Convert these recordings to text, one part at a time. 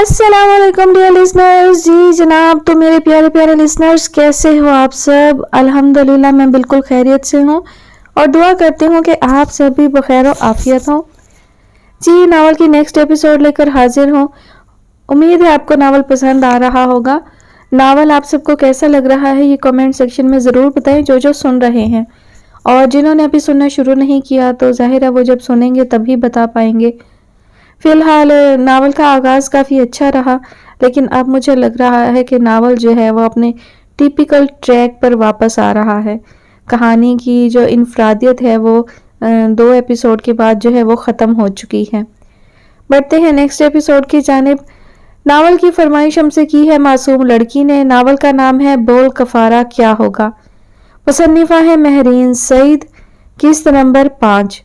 अस्सलाम वालेकुम dear listeners. जी जनाब, तो मेरे प्यारे प्यारे लिसनर्स, कैसे हो आप सब? अल्हम्दुलिल्लाह मैं बिल्कुल खैरियत से हूँ और दुआ करती हूँ कि आप सब भी बखैर और आफियत हो। जी नावल की नेक्स्ट एपिसोड लेकर हाजिर हूँ। उम्मीद है आपको नावल पसंद आ रहा होगा। नावल आप सबको कैसा लग रहा है ये कमेंट सेक्शन में ज़रूर बताएं, जो सुन रहे हैं। और जिन्होंने अभी सुनना शुरू नहीं किया तो जाहिर है वो जब सुनेंगे तभी बता पाएंगे। फिलहाल नावल का आगाज़ काफ़ी अच्छा रहा, लेकिन अब मुझे लग रहा है कि नावल जो है वो अपने टिपिकल ट्रैक पर वापस आ रहा है। कहानी की जो इनफरादियत है वो 2 एपिसोड के बाद जो है वो ख़त्म हो चुकी है। बढ़ते हैं नेक्स्ट एपिसोड की जानिब। नावल की फरमाइश हमसे की है मासूम लड़की ने। नावल का नाम है बोल कफारा क्या होगा। मुसन्निफा है महरीन सईद। किस्त नंबर 5।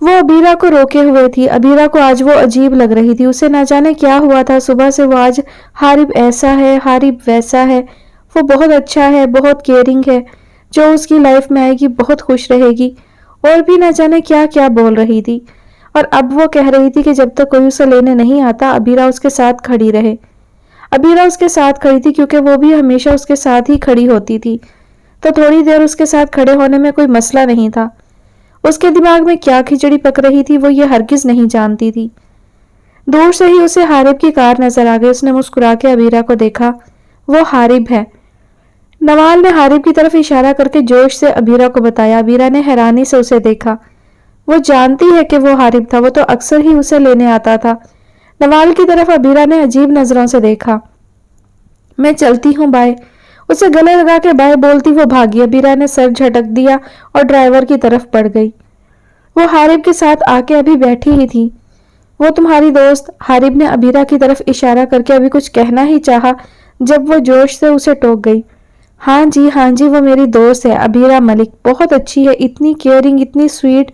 वो अबीरा को रोके हुए थी। अबीरा को आज वो अजीब लग रही थी। उसे ना जाने क्या हुआ था। सुबह से वो आज हारिब ऐसा है, हारिब वैसा है। वो बहुत अच्छा है, बहुत केयरिंग है, जो उसकी लाइफ में आएगी बहुत खुश रहेगी, और भी ना जाने क्या क्या बोल रही थी। और अब वो कह रही थी कि जब तक कोई उसे लेने नहीं आता अबीरा उसके साथ खड़ी रहे। अबीरा उसके साथ खड़ी थी क्योंकि वो भी हमेशा उसके साथ ही खड़ी होती थी, तो थोड़ी देर उसके साथ खड़े होने में कोई मसला नहीं था। उसके दिमाग में क्या खिचड़ी पक रही थी वो ये हरगिज नहीं जानती थी। दूर से ही उसे हारिब की कार नजर आ गई। उसने मुस्कुरा के अबीरा को देखा। वो हारिब है। नवाल ने हारिब की तरफ इशारा करके जोश से अबीरा को बताया। अबीरा ने हैरानी से उसे देखा। वो जानती है कि वो हारिब था, वो तो अक्सर ही उसे लेने आता था। नवाल की तरफ अबीरा ने अजीब नजरों से देखा। मैं चलती हूँ, बाय। उसे गले लगा के बाय बोलती वो भागी। अबीरा ने सर झटक दिया और ड्राइवर की तरफ बढ़ गई। वो हारिब के साथ आके अभी बैठी ही थी। वो तुम्हारी दोस्त? हारिब ने अबीरा की तरफ इशारा करके अभी कुछ कहना ही चाहा जब वो जोश से उसे टोक गई। हाँ जी, वो मेरी दोस्त है, अबीरा मलिक। बहुत अच्छी है, इतनी केयरिंग, इतनी स्वीट।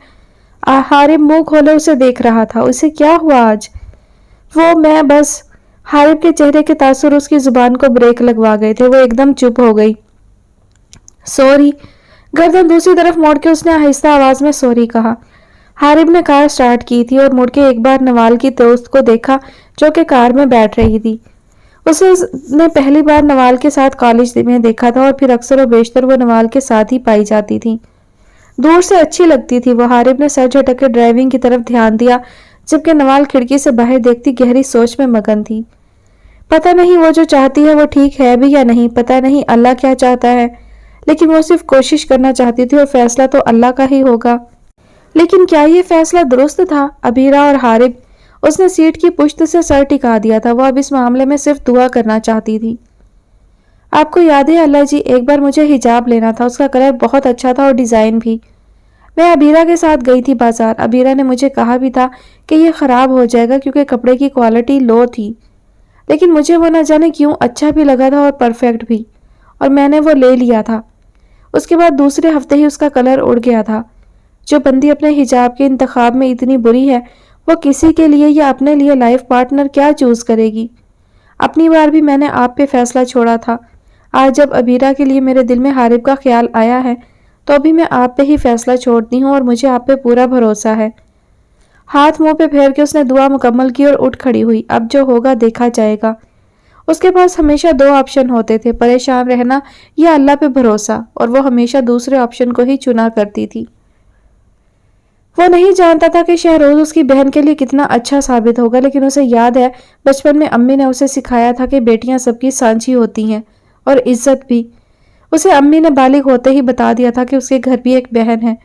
हारिब मुंह खोले उसे देख रहा था। उसे क्या हुआ आज? वो मैं बस। हारिब के चेहरे के तासुर उसकी जुबान को ब्रेक लगवा गए थे। वो एकदम चुप हो गई। सॉरी। गर्दन दूसरी तरफ मोड़ के उसने आहिस्ता आवाज में सॉरी कहा। हारिब ने कार स्टार्ट की थी और मुड़ के एक बार नवाल की दोस्त को देखा जो कि कार में बैठ रही थी। उसने पहली बार नवाल के साथ कॉलेज में देखा था और फिर अक्सर और बेशतर वो नवाल के साथ ही पाई जाती थी। दूर से अच्छी लगती थी वो। हारिब ने सर झटक के ड्राइविंग की तरफ ध्यान दिया, जबकि नवाल खिड़की से बाहर देखती गहरी सोच में मगन थी। पता नहीं वो जो चाहती है वो ठीक है भी या नहीं, पता नहीं अल्लाह क्या चाहता है, लेकिन वो सिर्फ कोशिश करना चाहती थी और फैसला तो अल्लाह का ही होगा। लेकिन क्या ये फैसला दुरुस्त था? अबीरा और हारिब। उसने सीट की पुश्त से सर टिका दिया था। वह अब इस मामले में सिर्फ दुआ करना चाहती थी। आपको याद है अल्लाह जी, एक बार मुझे हिजाब लेना था, उसका कलर बहुत अच्छा था और डिज़ाइन भी। मैं अबीरा के साथ गई थी बाजार। अबीरा ने मुझे कहा भी था कि ये ख़राब हो जाएगा क्योंकि कपड़े की क्वालिटी लो थी, लेकिन मुझे वो न जाने क्यों अच्छा भी लगा था और परफेक्ट भी, और मैंने वो ले लिया था। उसके बाद दूसरे हफ्ते ही उसका कलर उड़ गया था। जो बंदी अपने हिजाब के इंतखाब में इतनी बुरी है, वो किसी के लिए या अपने लिए लाइफ पार्टनर क्या चूज करेगी? अपनी बार भी मैंने आप पे फैसला छोड़ा था। आज जब अबीरा के लिए मेरे दिल में हारिब का ख्याल आया है तो अभी मैं आप पे ही फैसला छोड़ती हूँ और मुझे आप पे पूरा भरोसा है। हाथ मुंह पे फेर के उसने दुआ मुकम्मल की और उठ खड़ी हुई। अब जो होगा देखा जाएगा। उसके पास हमेशा 2 ऑप्शन होते थे, परेशान रहना या अल्लाह पे भरोसा, और वो हमेशा दूसरे ऑप्शन को ही चुना करती थी। वो नहीं जानता था कि शहरोज उसकी बहन के लिए कितना अच्छा साबित होगा, लेकिन उसे याद है बचपन में अम्मी ने उसे सिखाया था कि बेटियां सबकी सांझी होती हैं, और इज्जत भी। उसे अम्मी ने बालिग होते ही बता दिया था कि उसके घर भी एक बहन है।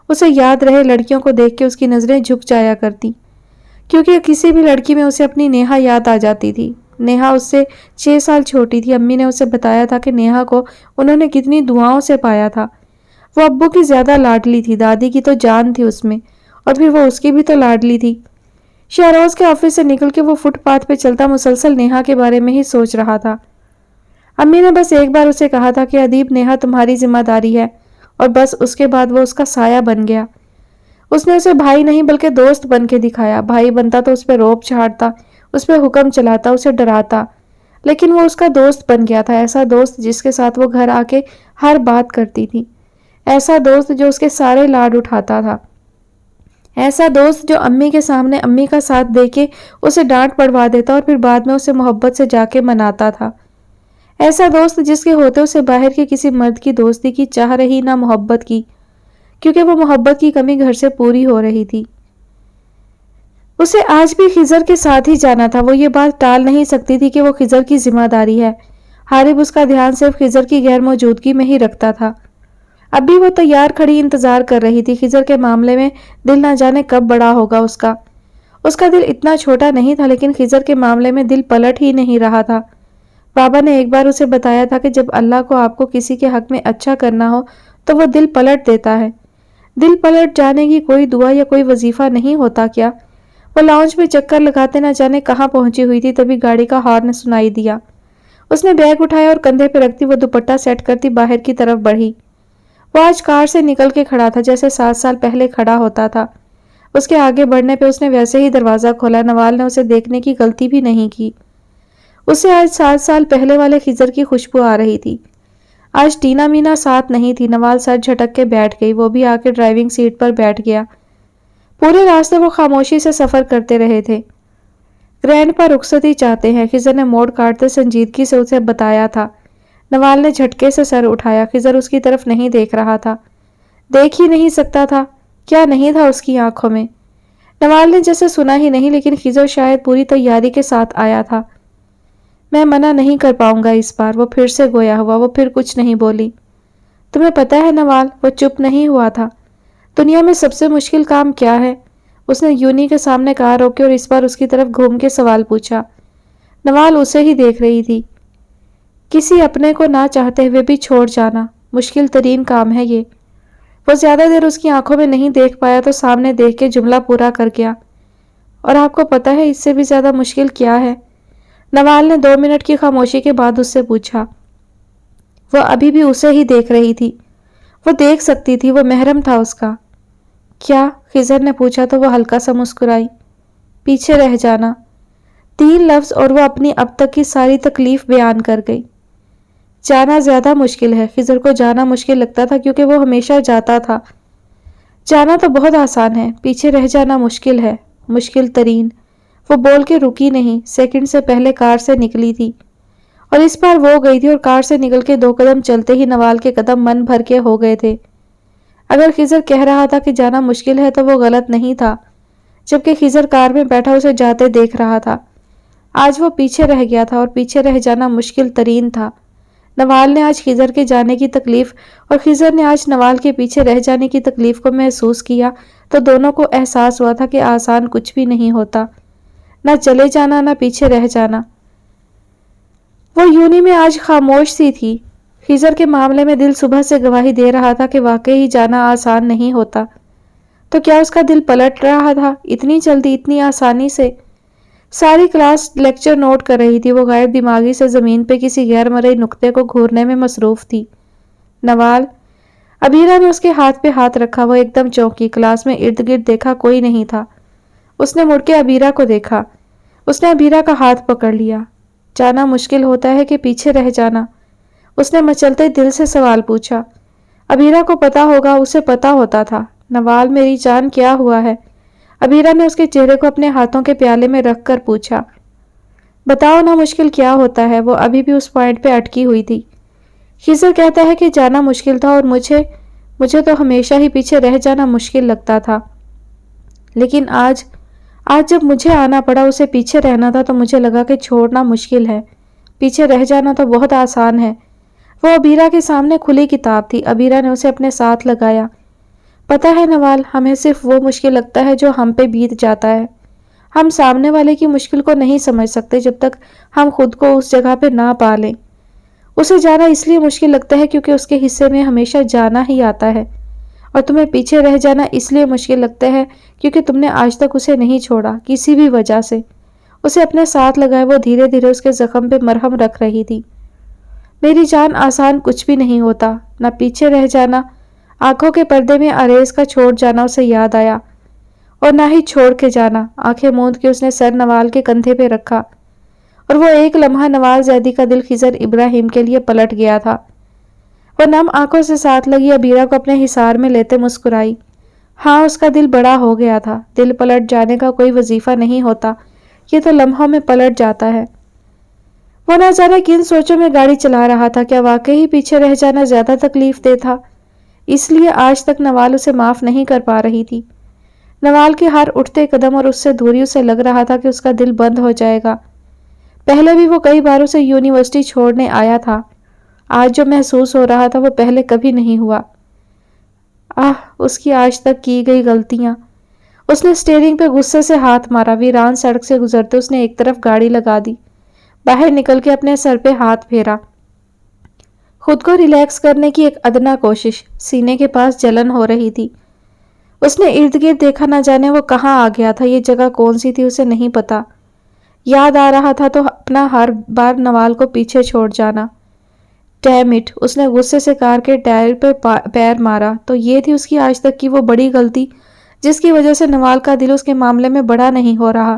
उसे याद रहे लड़कियों को देख के उसकी नज़रें झुक जाया करती, क्योंकि किसी भी लड़की में उसे अपनी नेहा याद आ जाती थी। नेहा उससे 6 साल छोटी थी। अम्मी ने उसे बताया था कि नेहा को उन्होंने कितनी दुआओं से पाया था। वो अब्बू की ज्यादा लाडली थी, दादी की तो जान थी उसमें, और फिर वो उसकी भी तो लाडली थी। शहरोज के ऑफिस से निकल के वो फुटपाथ पे चलता मुसलसल नेहा के बारे में ही सोच रहा था। अम्मी ने बस एक बार उसे कहा था कि अदीब, नेहा तुम्हारी जिम्मेदारी है, और बस उसके बाद वो उसका साया बन गया। उसने उसे भाई नहीं बल्कि दोस्त बन के दिखाया। भाई बनता तो उस पर रौब झाड़ता, उस पर हुक्म चलाता, उसे डराता, लेकिन वो उसका दोस्त बन गया था। ऐसा दोस्त जिसके साथ वो घर आके हर बात करती थी, ऐसा दोस्त जो उसके सारे लाड उठाता था। ایسا دوست جو امی کے سامنے امی کا ساتھ دے کے اسے ڈانٹ پڑوا دیتا اور پھر بعد میں اسے محبت سے جا کے مناتا تھا۔ ایسا دوست جس کے ہوتے اسے باہر کے کسی مرد کی دوستی کی چاہ رہی نہ محبت کی، کیونکہ وہ محبت کی کمی گھر سے پوری ہو رہی تھی۔ اسے آج بھی خضر کے ساتھ ہی جانا تھا۔ وہ یہ بات ٹال نہیں سکتی تھی کہ وہ خضر کی ذمہ داری ہے۔ حارب اس کا دھیان صرف خضر کی غیر موجودگی میں ہی رکھتا تھا۔ اب بھی وہ تیار کھڑی انتظار کر رہی تھی۔ خضر کے معاملے میں دل نہ جانے کب بڑا ہوگا اس کا۔ اس کا دل اتنا چھوٹا نہیں تھا، لیکن خضر کے معاملے میں دل پلٹ ہی نہیں رہا تھا۔ بابا نے ایک بار اسے بتایا تھا کہ جب اللہ کو آپ کو کسی کے حق میں اچھا کرنا ہو تو وہ دل پلٹ دیتا ہے۔ دل پلٹ جانے کی کوئی دعا یا کوئی وظیفہ نہیں ہوتا کیا؟ وہ لاؤنج میں چکر لگاتے نہ جانے کہاں پہنچی ہوئی تھی، تبھی گاڑی کا ہارن سنائی دیا۔ اس نے بیگ اٹھایا اور کندھے پہ رکھتی وہ دوپٹہ سیٹ کرتی باہر کی طرف بڑھی۔ وہ آج کار سے نکل کے کھڑا تھا جیسے 7 سال پہلے کھڑا ہوتا تھا۔ اس کے آگے بڑھنے پہ اس نے ویسے ہی دروازہ کھولا۔ نوال نے اسے دیکھنے کی غلطی بھی نہیں کی۔ اسے آج 7 سال پہلے والے خضر کی خوشبو آ رہی تھی۔ آج ٹینا مینا ساتھ نہیں تھی۔ نوال سر جھٹک کے بیٹھ گئی۔ وہ بھی آ کے ڈرائیونگ سیٹ پر بیٹھ گیا۔ پورے راستے وہ خاموشی سے سفر کرتے رہے تھے۔ گرینڈ پا رخصتی چاہتے ہیں، خضر نے موڑ کاٹتے سنجیدگی سے اسے بتایا تھا۔ نوال نے جھٹکے سے سر اٹھایا۔ خضر اس کی طرف نہیں دیکھ رہا تھا، دیکھ ہی نہیں سکتا تھا۔ کیا نہیں تھا اس کی آنکھوں میں؟ نوال نے جیسے سنا ہی نہیں، لیکن خضر شاید پوری تیاری کے ساتھ آیا تھا۔ میں منع نہیں کر پاؤں گا اس بار، وہ پھر سے گویا ہوا۔ وہ پھر کچھ نہیں بولی۔ تمہیں پتہ ہے نوال، وہ چپ نہیں ہوا تھا۔ دنیا میں سب سے مشکل کام کیا ہے؟ اس نے یونی کے سامنے کار روکی اور اس بار اس کی طرف گھوم کے سوال پوچھا۔ نوال اسے ہی دیکھ رہی تھی۔ کسی اپنے کو نہ چاہتے ہوئے بھی چھوڑ جانا مشکل ترین کام ہے یہ۔ وہ زیادہ دیر اس کی آنکھوں میں نہیں دیکھ پایا تو سامنے دیکھ کے جملہ پورا کر گیا۔ اور آپ کو پتہ ہے اس سے بھی زیادہ مشکل کیا ہے؟ نوال نے 2 منٹ کی خاموشی کے بعد اس سے پوچھا۔ وہ ابھی بھی اسے ہی دیکھ رہی تھی۔ وہ دیکھ سکتی تھی، وہ محرم تھا اس کا۔ کیا؟ خضر نے پوچھا تو وہ ہلکا سا مسکرائی۔ پیچھے رہ جانا۔ 3 لفظ اور وہ اپنی اب تک کی ساری تکلیف بیان کر گئی۔ جانا زیادہ مشکل ہے۔ خضر کو جانا مشکل لگتا تھا کیونکہ وہ ہمیشہ جاتا تھا۔ جانا تو بہت آسان ہے، پیچھے رہ جانا مشکل ہے، مشکل ترین۔ وہ بول کے رکی نہیں، سیکنڈ سے پہلے کار سے نکلی تھی اور اس بار وہ گئی تھی اور کار سے نکل کے 2 قدم چلتے ہی نوال کے قدم من بھر کے ہو گئے تھے۔ اگر خضر کہہ رہا تھا کہ جانا مشکل ہے تو وہ غلط نہیں تھا، جبکہ خضر کار میں بیٹھا اسے جاتے دیکھ رہا تھا۔ آج وہ پیچھے رہ گیا تھا اور پیچھے رہ جانا مشکل ترین تھا۔ نوال نے آج خضر کے جانے کی تکلیف اور خضر نے آج نوال کے پیچھے رہ جانے کی تکلیف کو محسوس کیا تو دونوں کو احساس ہوا تھا کہ آسان کچھ بھی نہیں ہوتا، نہ چلے جانا نہ پیچھے رہ جانا۔ وہ یونی میں آج خاموش سی تھی۔ خضر کے معاملے میں دل صبح سے گواہی دے رہا تھا کہ واقعی جانا آسان نہیں ہوتا۔ تو کیا اس کا دل پلٹ رہا تھا اتنی جلدی، اتنی آسانی سے؟ ساری کلاس لیکچر نوٹ کر رہی تھی۔ وہ غائب دماغی سے زمین پہ کسی غیر مرئی نقطے کو گھورنے میں مصروف تھی۔ نوال، ابیرہ نے اس کے ہاتھ پہ ہاتھ رکھا۔ وہ ایک دم چونکی۔ کلاس میں ارد گرد دیکھا، کوئی نہیں تھا۔ اس نے مڑ کے ابیرہ کو دیکھا۔ اس نے ابیرہ کا ہاتھ پکڑ لیا۔ جانا مشکل ہوتا ہے کہ پیچھے رہ جانا؟ اس نے مچلتے دل سے سوال پوچھا۔ ابیرہ کو پتا ہوگا، اسے پتا ہوتا تھا۔ نوال میری جان کیا ہوا ہے؟ ابیرہ نے اس کے چہرے کو اپنے ہاتھوں کے پیالے میں رکھ کر پوچھا۔ بتاؤ نا مشکل کیا ہوتا ہے؟ وہ ابھی بھی اس پوائنٹ پہ اٹکی ہوئی تھی۔ خضر کہتا ہے کہ جانا مشکل تھا اور مجھے تو ہمیشہ ہی پیچھے رہ جانا مشکل لگتا تھا، لیکن آج جب مجھے آنا پڑا اسے پیچھے رہنا تھا تو مجھے لگا کہ چھوڑنا مشکل ہے، پیچھے رہ جانا تو بہت آسان ہے۔ وہ ابیرہ کے سامنے کھلی کتاب تھی۔ ابیرہ نے اسے اپنے ساتھ لگایا۔ پتہ ہے نوال، ہمیں صرف وہ مشکل لگتا ہے جو ہم پہ بیت جاتا ہے۔ ہم سامنے والے کی مشکل کو نہیں سمجھ سکتے جب تک ہم خود کو اس جگہ پہ نہ پا لیں۔ اسے جانا اس لیے مشکل لگتا ہے کیونکہ اس کے حصے میں ہمیشہ جانا ہی آتا ہے، اور تمہیں پیچھے رہ جانا اس لیے مشکل لگتا ہے کیونکہ تم نے آج تک اسے نہیں چھوڑا، کسی بھی وجہ سے۔ اسے اپنے ساتھ لگائے وہ دھیرے دھیرے اس کے زخم پہ مرہم رکھ رہی تھی۔ میری جان، آسان کچھ بھی نہیں ہوتا، نہ پیچھے رہ جانا۔ آنکھوں کے پردے میں اریز کا چھوڑ جانا اسے یاد آیا، اور نہ ہی چھوڑ کے جانا۔ آنکھیں موند کے اس نے سر نوال کے کندھے پہ رکھا، اور وہ ایک لمحہ نوال زیدی کا دل خضر ابراہیم کے لیے پلٹ گیا تھا۔ وہ نم آنکھوں سے ساتھ لگی ابیرہ کو اپنے حصار میں لیتے مسکرائی۔ ہاں اس کا دل بڑا ہو گیا تھا. دل پلٹ جانے کا کوئی وظیفہ نہیں ہوتا, یہ تو لمحوں میں پلٹ جاتا ہے. وہ نہ جانے کن سوچوں میں گاڑی چلا رہا تھا. کیا واقعی پیچھے رہ جانا زیادہ تکلیف دہ تھا؟ اس لیے آج تک نوال اسے معاف نہیں کر پا رہی تھی. نوال کے ہر اٹھتے قدم اور اس سے دوری اسے لگ رہا تھا کہ اس کا دل بند ہو جائے گا. پہلے بھی وہ کئی بار اسے یونیورسٹی چھوڑنے آیا تھا. آج جو محسوس ہو رہا تھا وہ پہلے کبھی نہیں ہوا. اس کی آج تک کی گئی غلطیاں. اس نے اسٹیئرنگ پہ غصے سے ہاتھ مارا. ویران سڑک سے گزرتے اس نے ایک طرف گاڑی لگا دی. باہر نکل کے اپنے سر پہ ہاتھ پھیرا. خود کو ریلیکس کرنے کی ایک ادنا کوشش. سینے کے پاس جلن ہو رہی تھی. اس نے ارد گرد دیکھا, نہ جانے وہ کہاں آ گیا تھا. یہ جگہ کون سی تھی اسے نہیں پتا. یاد آ رہا تھا تو اپنا ہر بار نوال کو پیچھے چھوڑ جانا. ڈیم اٹ, اس نے غصے سے کار کے ٹائر پہ پیر مارا. تو یہ تھی اس کی آج تک کی وہ بڑی غلطی جس کی وجہ سے نوال کا دل اس کے معاملے میں بڑا نہیں ہو رہا.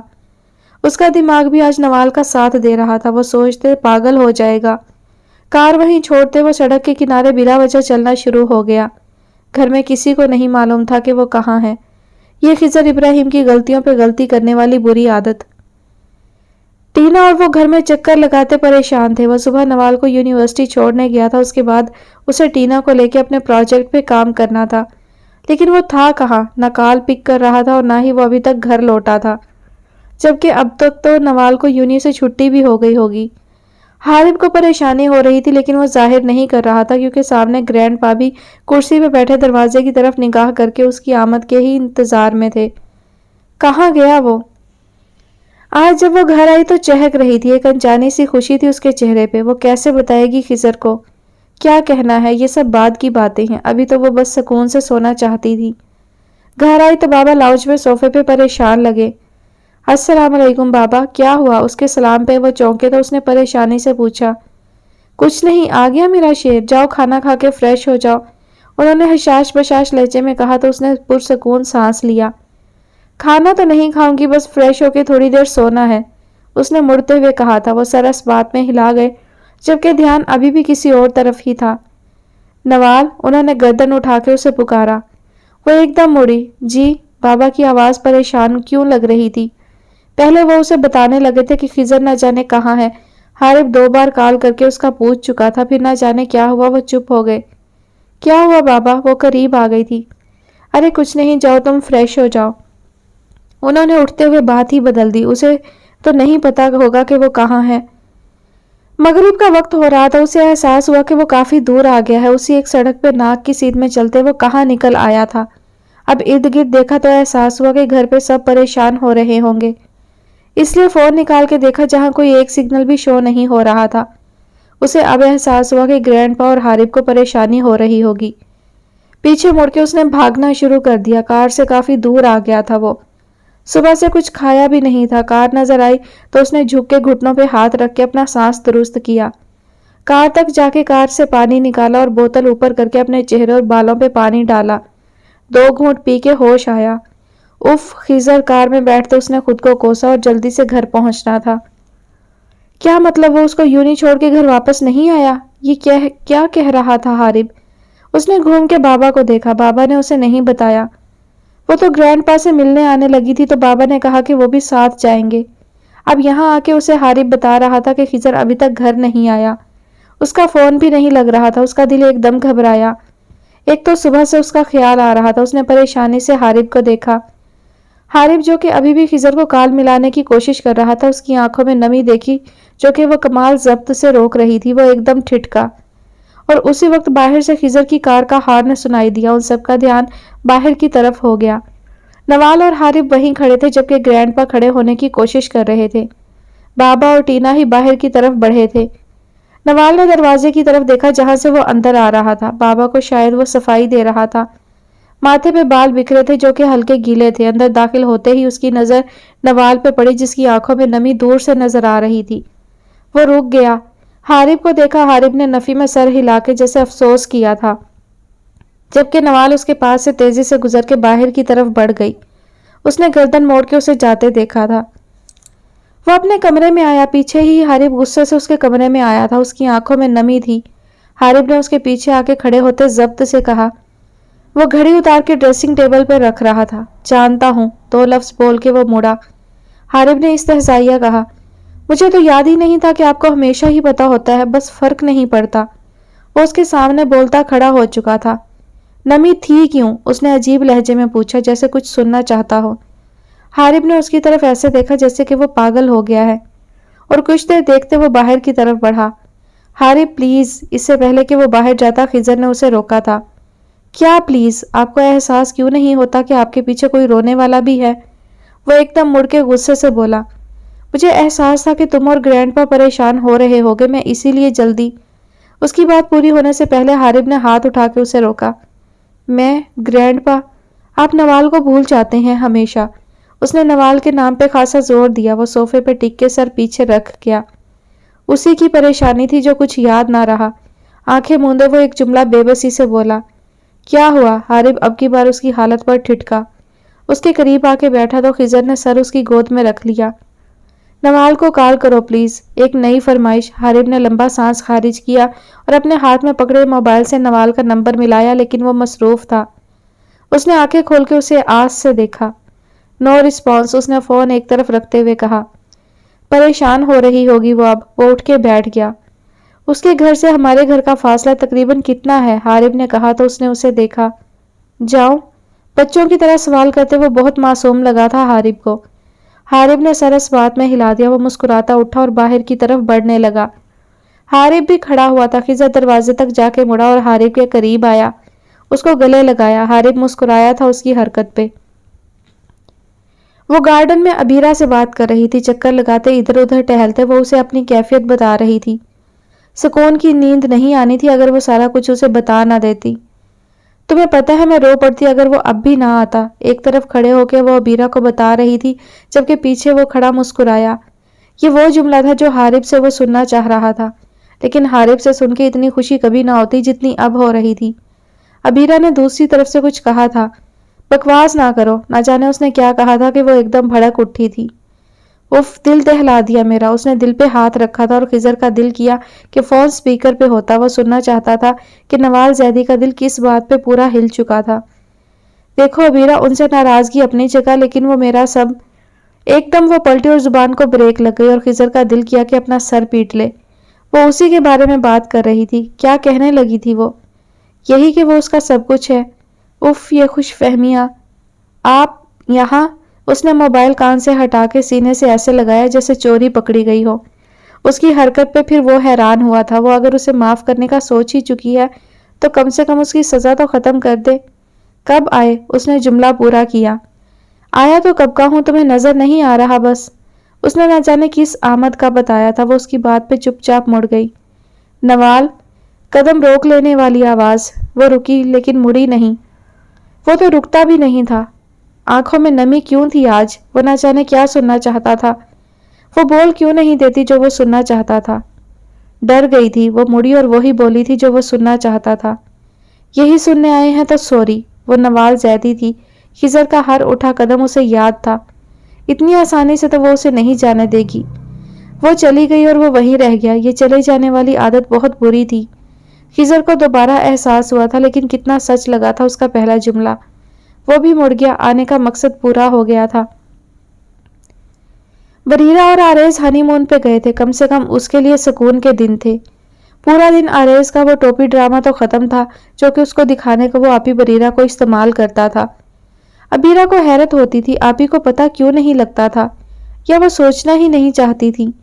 اس کا دماغ بھی آج نوال کا ساتھ دے رہا تھا. وہ سوچتے پاگل ہو جائے گا. کار وہیں چھوڑتے وہ سڑک کے کنارے بلا وجہ چلنا شروع ہو گیا. گھر میں کسی کو نہیں معلوم تھا کہ وہ کہاں ہے. یہ خضر ابراہیم کی غلطیوں پہ غلطی کرنے والی بری عادت. ٹینا اور وہ گھر میں چکر لگاتے پریشان تھے. وہ صبح نوال کو یونیورسٹی چھوڑنے گیا تھا. اس کے بعد اسے ٹینا کو لے کے اپنے پروجیکٹ پہ کام کرنا تھا. لیکن وہ تھا کہاں؟ نہ کال پک کر رہا تھا اور نہ ہی وہ ابھی تک گھر لوٹا تھا. جبکہ اب تک تو نوال کو یونی سے چھٹی بھی ہو گئی ہوگی. حارب کو پریشانی ہو رہی تھی لیکن وہ ظاہر نہیں کر رہا تھا کیونکہ سامنے گرینڈ پا بھی کرسی پہ بیٹھے دروازے کی طرف نگاہ کر کے اس کی آمد کے ہی انتظار میں تھے. کہاں گیا وہ؟ آج جب وہ گھر آئی تو چہک رہی تھی. ایک انجانی سی خوشی تھی اس کے چہرے پہ. وہ کیسے بتائے گی خضر کو؟ کیا کہنا ہے؟ یہ سب بعد کی باتیں ہیں. ابھی تو وہ بس سکون سے سونا چاہتی تھی. گھر آئی تو بابا لاؤنج میں صوفے پہ پریشان لگے. السلام علیکم بابا. کیا ہوا؟ اس کے سلام پہ وہ چونکے تو اس نے پریشانی سے پوچھا. کچھ نہیں, آ گیا میرا شیر. جاؤ کھانا کھا کے فریش ہو جاؤ. انہوں نے حشاش بشاش لہجے میں کہا تو اس نے پرسکون سانس لیا. کھانا تو نہیں کھاؤں گی, بس فریش ہو کے تھوڑی دیر سونا ہے, اس نے مڑتے ہوئے کہا تھا. وہ سر اس بات میں ہلا گئے جبکہ دھیان ابھی بھی کسی اور طرف ہی تھا. نوال, انہوں نے گردن اٹھا کے اسے پکارا. وہ ایک دم مڑی. جی. بابا کی آواز پریشان کیوں لگ رہی تھی. پہلے وہ اسے بتانے لگے تھے کہ خضر نہ جانے کہاں ہے. حارب 2 بار کال کر کے اس کا پوچھ چکا تھا. پھر نہ جانے کیا ہوا, وہ چپ ہو گئے. کیا ہوا بابا؟ وہ قریب آ گئی تھی. ارے کچھ نہیں, جاؤ تم فریش ہو جاؤ. انہوں نے اٹھتے ہوئے بات ہی بدل دی. اسے تو نہیں پتا ہوگا کہ وہ کہاں ہے. مغرب کا وقت ہو رہا تھا. اسے احساس ہوا کہ وہ کافی دور آ گیا ہے. اسی ایک سڑک پہ ناک کی سیدھ میں چلتے وہ کہاں نکل آیا تھا. اب ارد گرد دیکھا تو احساس ہوا کہ گھر پہ سب پریشان ہو رہے ہوں گے. اس لیے فون نکال کے دیکھا جہاں کوئی ایک سگنل بھی شو نہیں ہو رہا تھا. اسے اب احساس ہوا کہ گرینڈ پا اور حارب کو پریشانی ہو رہی ہوگی. پیچھے مڑ کے اس نے بھاگنا شروع کر دیا. کار سے کافی دور آ گیا تھا وہ. صبح سے کچھ کھایا بھی نہیں تھا. کار نظر آئی تو اس نے جھک کے گھٹنوں پہ ہاتھ رکھ کے اپنا سانس درست کیا. کار تک جا کے کار سے پانی نکالا اور بوتل اوپر کر کے اپنے چہرے اور بالوں پہ پانی ڈالا. 2 گھونٹ پی کے ہوش آیا. اف خضر. کار میں بیٹھتے اس نے خود کو کوسا اور جلدی سے گھر پہنچنا تھا. کیا مطلب وہ اس کو یونی چھوڑ کے گھر واپس نہیں آیا؟ یہ کیا کہہ رہا تھا حارب؟ اس نے گھوم کے بابا کو دیکھا. بابا نے اسے نہیں بتایا. وہ تو گرینڈ پا سے ملنے آنے لگی تھی تو بابا نے کہا کہ وہ بھی ساتھ جائیں گے. اب یہاں آ کے اسے حارب بتا رہا تھا کہ خضر ابھی تک گھر نہیں آیا. اس کا فون بھی نہیں لگ رہا تھا. اس کا دل ایک دم گھبرایا. ایک تو صبح سے اس کا خیال آ رہا تھا. اس نے پریشانی سے حارب کو دیکھا. حارب جو کہ ابھی بھی خضر کو کال ملانے کی کوشش کر رہا تھا. اس کی آنکھوں میں نمی دیکھی جو کہ وہ کمال ضبط سے روک رہی تھی. وہ ایک دم ٹھٹکا اور اسی وقت باہر سے خضر کی کار کا ہارن سنائی دیا. ان سب کا دھیان باہر کی طرف ہو گیا. نوال اور حارب وہیں کھڑے تھے جبکہ گرینڈ پا کھڑے ہونے کی کوشش کر رہے تھے. بابا اور ٹینا ہی باہر کی طرف بڑھے تھے. نوال نے دروازے کی طرف دیکھا جہاں سے وہ اندر آ رہا تھا. بابا کو شاید وہ صفائی دے رہا تھا. ماتھے پہ بال بکھرے تھے جو کہ ہلکے گیلے تھے. اندر داخل ہوتے ہی اس کی نظر نوال پہ پڑی جس کی آنکھوں میں نمی دور سے نظر آ رہی تھی. وہ رک گیا. حارب کو دیکھا. حارب نے نفی میں سر ہلا کے جیسے افسوس کیا تھا جبکہ نوال اس کے پاس سے تیزی سے گزر کے باہر کی طرف بڑھ گئی. اس نے گردن موڑ کے اسے جاتے دیکھا تھا. وہ اپنے کمرے میں آیا. پیچھے ہی حارب غصے سے اس کے کمرے میں آیا تھا. اس کی آنکھوں میں نمی تھی. حارب نے اس کے پیچھے آ کے کھڑے ہوتے ضبط سے کہا, वो घड़ी उतार के ड्रेसिंग टेबल पर रख रहा था। जानता हूँ, 2 लफ्ज बोल के वो मुड़ा। हारिब ने इस्तहज़ाइया कहा, मुझे तो याद ही नहीं था कि आपको हमेशा ही पता होता है, बस फर्क नहीं पड़ता। वो उसके सामने बोलता खड़ा हो चुका था। नमी थी क्यों? उसने अजीब लहजे में पूछा, जैसे कुछ सुनना चाहता हो। हारिब ने उसकी तरफ ऐसे देखा जैसे कि वो पागल हो गया है, और कुछ देर देखते वो बाहर की तरफ बढ़ा। हारिब प्लीज। इससे पहले कि वो बाहर जाता खिजर ने उसे रोका था। क्या प्लीज? आपको एहसास क्यों नहीं होता कि आपके पीछे कोई रोने वाला भी है? वो एकदम मुड़ के गुस्से से बोला। मुझे एहसास था कि तुम और ग्रैंडपा परेशान हो रहे होगे, मैं इसीलिए जल्दी। उसकी बात पूरी होने से पहले हारिब ने हाथ उठा के उसे रोका। मैं? ग्रैंडपा? आप नवाल को भूल जाते हैं हमेशा। उसने नवाल के नाम पे खासा जोर दिया। वो सोफे पे टिक के सर पीछे रख गया। उसी की परेशानी थी जो कुछ याद ना रहा। आंखें मूंदे वो एक जुमला बेबसी से बोला। क्या हुआ? हारिब अब की बार उसकी हालत पर ठिठका। उसके करीब आके बैठा तो खिजर ने सर उसकी गोद में रख लिया। नवाल को कॉल करो प्लीज। एक नई फरमाइश। हारिब ने लंबा सांस खारिज किया और अपने हाथ में पकड़े मोबाइल से नवाल का नंबर मिलाया, लेकिन वो मसरूफ था। उसने आंखें खोल के उसे आस से देखा। No response. उसने फोन एक तरफ रखते हुए कहा। परेशान हो रही होगी वो अब। वो उठ के बैठ गया। उसके घर से हमारे घर का फासला तकरीबन कितना है? हारिब ने कहा तो उसने उसे देखा। जाऊं? बच्चों की तरह सवाल करते वो बहुत मासूम लगा था हारिब को। हारिब ने सर इस बात में हिला दिया। वो मुस्कुराता उठा और बाहर की तरफ बढ़ने लगा। हारिब भी खड़ा हुआ था। खिजर दरवाजे तक जाके मुड़ा और हारिब के करीब आया, उसको गले लगाया। हारिब मुस्कुराया था उसकी हरकत पे। वो गार्डन में अबीरा से बात कर रही थी। चक्कर लगाते इधर उधर टहलते वो उसे अपनी कैफियत बता रही थी। सुकून की नींद नहीं आनी थी अगर वो सारा कुछ उसे बता ना देती। तुम्हें पता है मैं रो पड़ती अगर वो अब भी ना आता। एक तरफ खड़े होकर वो अबीरा को बता रही थी, जबकि पीछे वो खड़ा मुस्कुराया। ये वो जुमला था जो हारिब से वो सुनना चाह रहा था, लेकिन हारिब से सुन के इतनी खुशी कभी ना होती जितनी अब हो रही थी। अबीरा ने दूसरी तरफ से कुछ कहा था। बकवास ना करो। ना जाने उसने क्या कहा था कि वो एकदम भड़क उठी थी। उफ, दिल दहला दिया मेरा। उसने दिल पे हाथ रखा था और खिजर का दिल किया कि फोन स्पीकर पे होता। वो सुनना चाहता था कि नवाल जैदी का दिल किस बात पे पूरा हिल चुका था। देखो अबीरा, उनसे नाराजगी अपनी जगह, लेकिन वो मेरा सब। एकदम वो पलटी और जुबान को ब्रेक लग गई और खिजर का दिल किया कि अपना सर पीट ले। वो उसी के बारे में बात कर रही थी। क्या कहने लगी थी वो? यही कि वो उसका सब कुछ है। उफ, ये खुश फहमियाँ। आप यहाँ? उसने मोबाइल कान से हटा के सीने से ऐसे लगाया जैसे चोरी पकड़ी गई हो। उसकी हरकत पे फिर वो हैरान हुआ था। वो अगर उसे माफ करने का सोच ही चुकी है तो कम से कम उसकी सजा तो खत्म कर दे। कब आए? उसने जुमला पूरा किया। आया तो कब का हूं, तुम्हें नजर नहीं आ रहा बस। उसने न जाने किस आमद का बताया था। वो उसकी बात पे चुपचाप मुड़ गई। नवाल? कदम रोक लेने वाली आवाज। वो रुकी लेकिन मुड़ी नहीं। वो तो रुकता भी नहीं था। आंखों में नमी क्यों थी आज? वो न जाने क्या सुनना चाहता था। वो बोल क्यों नहीं देती जो वो सुनना चाहता था? डर गई थी। वो मुड़ी और वही बोली थी जो वो सुनना चाहता था। यही सुनने आए हैं तो सॉरी। वो नवाल जैदी थी। खिजर का हर उठा कदम उसे याद था। इतनी आसानी से तो वो उसे नहीं जाने देगी। वो चली गई और वो वहीं रह गया। ये चले जाने वाली आदत बहुत बुरी थी। खिजर को दोबारा एहसास हुआ था, लेकिन कितना सच लगा था उसका पहला जुमला। वो भी मुड़ गया। आने का मकसद पूरा हो गया था। बरीरा और आरेज हनीमून पे गए थे। कम से कम उसके लिए सुकून के दिन थे। पूरा दिन आरेज का वो टोपी ड्रामा तो खत्म था जो कि उसको दिखाने को वो आपी बरीरा को इस्तेमाल करता था। अबीरा को हैरत होती थी आपी को पता क्यों नहीं लगता था, या वो सोचना ही नहीं चाहती थी।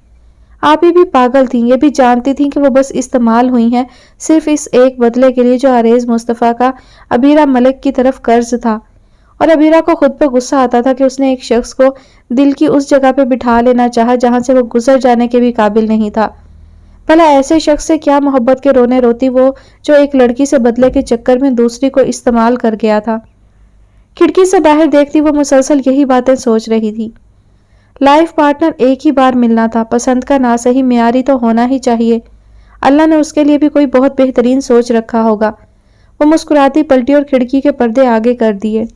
आपी भी पागल थी। ये भी जानती थी कि वो बस इस्तेमाल हुई हैं सिर्फ इस एक बदले के लिए जो आरेज मुस्तफ़ा का अबीरा मलिक की तरफ कर्ज था। और अबीरा को खुद पर गुस्सा आता था कि उसने एक शख्स को दिल की उस जगह पे बिठा लेना चाहा जहां से वो गुजर जाने के भी काबिल नहीं था। भला ऐसे शख्स से क्या मोहब्बत के रोने रोती वो जो एक लड़की से बदले के चक्कर में दूसरी को इस्तेमाल कर गया था। खिड़की से बाहर देखती वो मुसलसल यही बातें सोच रही थी। लाइफ पार्टनर एक ही बार मिलना था। पसंद का ना सही म्यारी तो होना ही चाहिए। अल्लाह ने उसके लिए भी कोई बहुत बेहतरीन सोच रखा होगा। वो मुस्कुराती पलटी और खिड़की के पर्दे आगे कर दिए।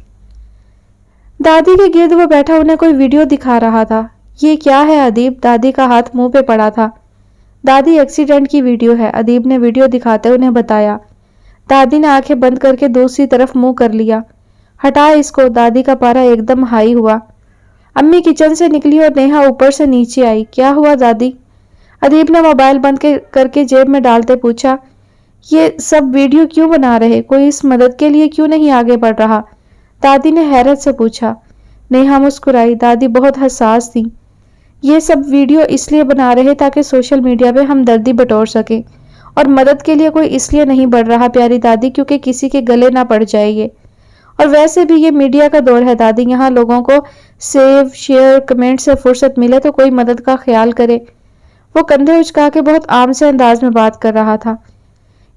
दादी के गिर्द वो बैठा उन्हें कोई वीडियो दिखा रहा था। ये क्या है अदीब? दादी का हाथ मुंह पे पड़ा था। दादी, एक्सीडेंट की वीडियो है। अदीब ने वीडियो दिखाते उन्हें बताया। दादी ने आंखें बंद करके दूसरी तरफ मुंह कर लिया। हटा इसको, दादी का पारा एकदम हाई हुआ। अम्मी किचन से निकली और नेहा ऊपर से नीचे आई। क्या हुआ दादी? अदीब ने मोबाइल बंद करके जेब में डालते पूछा। ये सब वीडियो क्यों बना रहे? कोई इस मदद के लिए क्यों नहीं आगे बढ़ रहा? दादी ने हैरत से पूछा। नेहा मुस्कुराई। दादी बहुत हसास थी। ये सब वीडियो इसलिए बना रहे ताकि सोशल मीडिया पे हमदर्दी बटोर सके, और मदद के लिए कोई इसलिए नहीं बढ़ रहा प्यारी दादी क्योंकि किसी के गले ना पड़ जाए। और वैसे भी ये मीडिया का दौर है दादी, यहाँ लोगों को सेव शेयर कमेंट से फुर्सत मिले तो कोई मदद का ख्याल करे। वो कंधे उचका के बहुत आम से अंदाज में बात कर रहा था।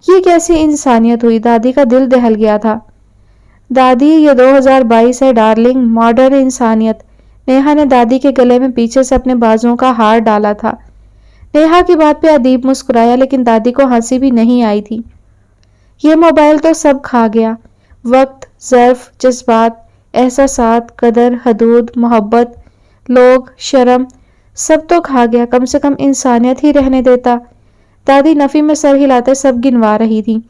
ये कैसी इंसानियत हुई? दादी का दिल दहल गया था। दादी ये 2022 है डार्लिंग, मॉडर्न इंसानियत। नेहा ने दादी के गले में पीछे से अपने बाजुओं का हार डाला था। नेहा की बात पे अदीब मुस्कुराया, लेकिन दादी को हंसी भी नहीं आई थी। ये मोबाइल तो सब खा गया। वक्त, ज़र्फ, जज्बात, एहसासात, कदर, हदूद, मोहब्बत, लोग, शर्म, सब तो खा गया। कम से कम इंसानियत ही रहने देता। दादी नफी में सर हिलाते सब गिनवा रही थी,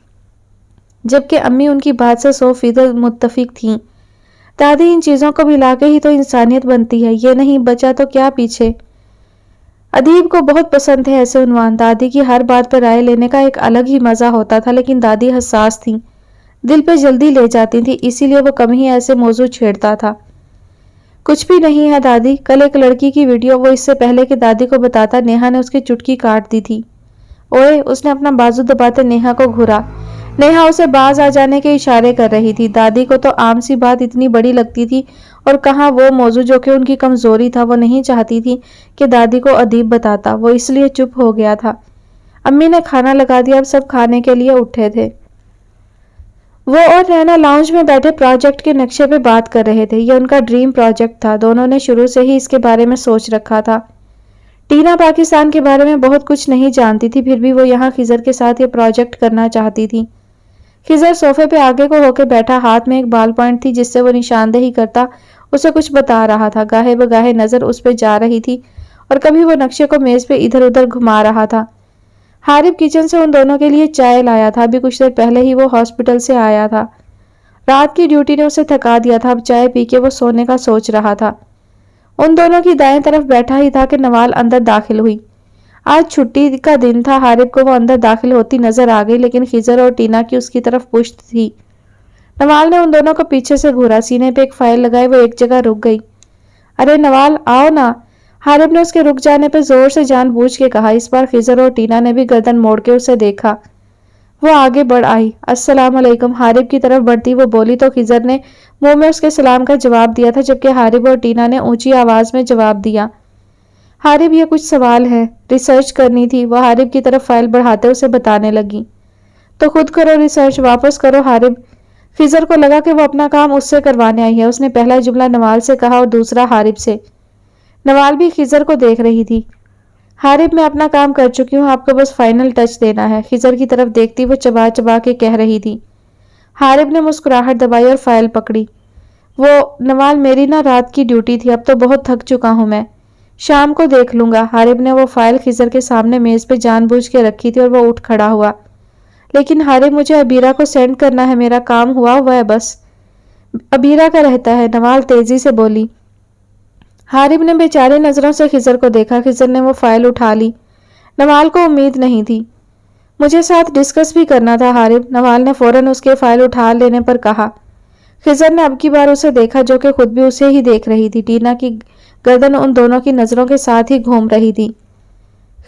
जबकि अम्मी उनकी बात से 100% मुत्तफिक थीं। दादी इन चीज़ों को मिला के ही तो इंसानियत बनती है, ये नहीं बचा तो क्या पीछे। अदीब को बहुत पसंद थे ऐसे उन्वान। दादी की हर बात पर राय लेने का एक अलग ही मज़ा होता था, लेकिन दादी हसास थीं, दिल पे जल्दी ले जाती थी, इसीलिए वो कम ही ऐसे मौजू छेड़ता था। कुछ भी नहीं है दादी, कल एक लड़की की वीडियो, वो इससे पहले कि दादी को बताता नेहा ने उसकी चुटकी काट दी थी। ओए, उसने अपना बाजू दबाते नेहा को घूरा। नेहा उसे बाज आ जाने के इशारे कर रही थी। दादी को तो आम सी बात इतनी बड़ी लगती थी, और कहाँ वो मौजू जो कि उनकी कमजोरी था। वो नहीं चाहती थी कि दादी को अदीब बताता, वो इसलिए चुप हो गया था। अम्मी ने खाना लगा दिया, अब सब खाने के लिए उठे थे। वो और रैना लाउंज में बैठे प्रोजेक्ट के नक्शे पे बात कर रहे थे। ये उनका ड्रीम प्रोजेक्ट था, दोनों ने शुरू से ही इसके बारे में सोच रखा था। टीना पाकिस्तान के बारे में बहुत कुछ नहीं जानती थी, फिर भी वो यहाँ खिजर के साथ ये प्रोजेक्ट करना चाहती थी। खिजर सोफे पे आगे को होकर बैठा, हाथ में एक बाल पॉइंट थी जिससे वो निशानदेही करता उसे कुछ बता रहा था। गाहे बगाहे नजर उस पर जा रही थी, और कभी वो नक्शे को मेज पे इधर उधर घुमा रहा था। हारिब किचन से उन दोनों के लिए चाय लाया था। अभी कुछ देर पहले ही वो हॉस्पिटल से आया था। रात की ड्यूटी ने उसे थका दिया था। अब चाय पी के वो सोने का सोच रहा था। उन दोनों की दाएं तरफ बैठा ही था कि नवाल अंदर दाखिल हुई। आज छुट्टी का दिन था। हारिब को वो अंदर दाखिल होती नजर आ गई, लेकिन खिजर और टीना की उसकी तरफ पुश्त थी। नवाल ने उन दोनों को पीछे से घूरा, सीने पे एक फाइल लगाई, वो एक जगह रुक गई। अरे नवाल, आओ ना। हारिब ने उसके रुक जाने पर जोर से जानबूझ के कहा। इस बार खिजर और टीना ने भी गर्दन मोड़ के उसे देखा। वो आगे बढ़ आई। अस्सलाम अलैकुम। हारिब की तरफ बढ़ती वो बोली तो खिजर ने मुंह में उसके सलाम का जवाब दिया था, जबकि हारिब और टीना ने ऊंची आवाज में जवाब दिया। हारिब, ये कुछ सवाल है, रिसर्च करनी थी। वह हारिब की तरफ फाइल बढ़ाते उसे बताने लगी। तो खुद करो रिसर्च, वापस करो हारिब। खिजर को लगा कि वो अपना काम उससे करवाने आई है। उसने पहला जुमला नवाल से कहा और दूसरा हारिब से। नवाल भी खिजर को देख रही थी। हारिब, मैं अपना काम कर चुकी हूँ, आपको बस फाइनल टच देना है। खिजर की तरफ देखती वो चबा चबा के कह रही थी। हारिब ने मुस्कुराहट दबाई और फाइल पकड़ी। वो, नवाल, मेरी ना रात की ड्यूटी थी, अब तो बहुत थक चुका हूँ मैं, शाम को देख लूंगा। हारिब ने वो फाइल खिजर के सामने मेज पे जानबूझ के रखी थी और वो उठ खड़ा हुआ। लेकिन हारिब, मुझे अबीरा को सेंड करना है, मेरा काम हुआ हुआ है बस। अबीरा का रहता है, नवाल तेजी से बोली। हारिब ने बेचारी नजरों से खिजर को देखा। खिजर ने वो फाइल उठा ली। नवाल को उम्मीद नहीं थी। मुझे साथ डिस्कस भी करना था हारिब, नवाल ने फौरन उसके फाइल उठा लेने पर कहा। खिजर ने अब की बार उसे देखा, जो कि खुद भी उसे ही देख रही थी। टीना की गर्दन उन दोनों की नजरों के साथ ही घूम रही थी।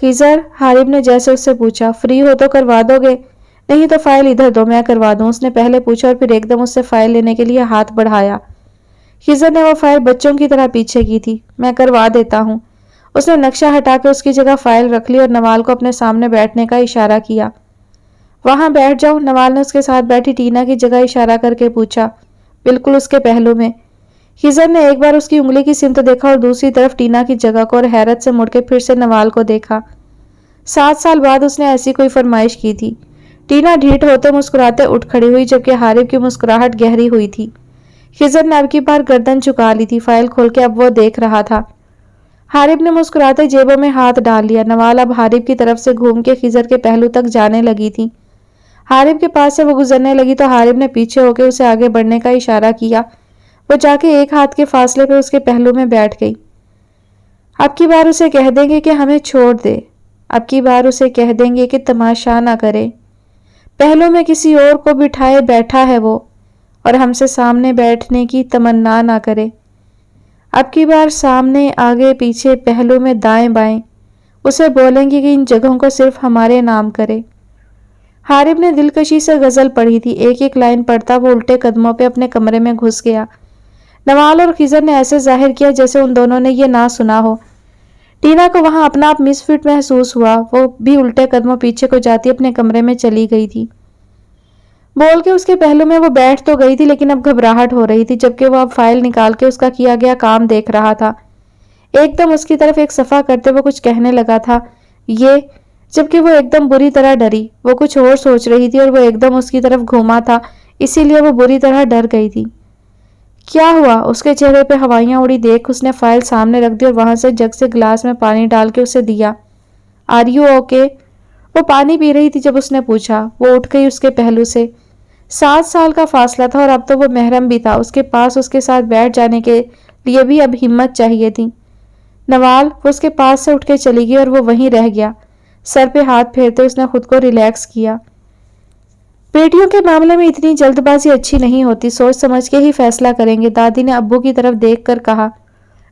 खिजर, हारिब ने जैसे उससे पूछा, फ्री हो तो करवा दोगे? नहीं तो फाइल इधर दो, मैं करवा दूं, उसने पहले पूछा और फिर एकदम उससे फाइल लेने के लिए हाथ बढ़ाया। खिजर ने वो फाइल बच्चों की तरह पीछे की थी। मैं करवा देता हूँ। उसने नक्शा हटा के उसकी जगह फाइल रख ली और नवाल को अपने सामने बैठने का इशारा किया। वहां बैठ जाओ, नवाल ने उसके साथ बैठी टीना की जगह इशारा करके पूछा, बिल्कुल उसके पहलू में। खिजर ने एक बार उसकी उंगली की सिमत देखा और दूसरी तरफ टीना की जगह को, और हैरत से मुड़ के फिर से नवाल को देखा। 7 साल बाद उसने ऐसी कोई फरमाइश की थी। टीना ढीठ होते मुस्कुराते उठ खड़ी हुई, जबकि हारिब की मुस्कुराहट गहरी हुई थी। खिजर ने अब की बार गर्दन चुका ली थी। फाइल खोल के अब वो देख रहा था। हारिब ने मुस्कुराते जेबों में हाथ डाल लिया। नवाल अब हारिब की तरफ से घूम के खिजर के पहलू तक जाने लगी थी। हारिब के पास से वो गुजरने लगी तो हारिब ने पीछे होकर उसे आगे बढ़ने का इशारा किया। वो जाके एक हाथ के फासले पे उसके पहलू में बैठ गई। अब की बार उसे कह देंगे कि हमें छोड़ दे, अब की बार उसे कह देंगे कि तमाशा ना करे। पहलू में किसी और को बिठाए बैठा है वो, और हमसे सामने बैठने की तमन्ना ना करे। अब की बार सामने आगे पीछे पहलू में दाएं बाएं उसे बोलेंगे कि इन जगहों को सिर्फ हमारे नाम करे। हारिब ने दिलकशी से गजल पढ़ी थी। एक एक लाइन पढ़ता वो उल्टे कदमों पे अपने कमरे में घुस गया। नवाल और खिजर ने ऐसे जाहिर किया जैसे उन दोनों ने ये ना सुना हो। टीना को वहां अपना आप मिसफिट महसूस हुआ। वो भी उल्टे कदमों पीछे को जाती अपने कमरे में चली गई थी। बोल के उसके पहलू में वो बैठ तो गई थी, लेकिन अब घबराहट हो रही थी, जबकि वो अब फाइल निकाल के उसका किया गया काम देख रहा था। एकदम उसकी तरफ एक सफा करते वो कुछ कहने लगा था, ये, जबकि वो एकदम बुरी तरह डरी। वो कुछ और सोच रही थी और वो एकदम उसकी तरफ घूमा था, इसीलिए वो बुरी तरह डर गई थी। क्या हुआ? उसके चेहरे पे हवाइयां उड़ी देख उसने फाइल सामने रख दी और वहां से जग से गिलास में पानी डाल के उसे दिया। Are you okay? वो पानी पी रही थी जब उसने पूछा। वो उठ गई उसके पहलू से। 7 साल का फासला था और अब तो वो महरम भी था। उसके पास उसके साथ बैठ जाने के लिए भी अब हिम्मत चाहिए थी। नवाल, वो उसके पास से उठ के चली गई और वो वहीं रह गया। सर पे हाथ फेरते उसने खुद को रिलैक्स किया। बेटियों के मामले में इतनी जल्दबाजी अच्छी नहीं होती, सोच समझ के ही फैसला करेंगे, दादी ने अब्बू की तरफ देख कर कहा।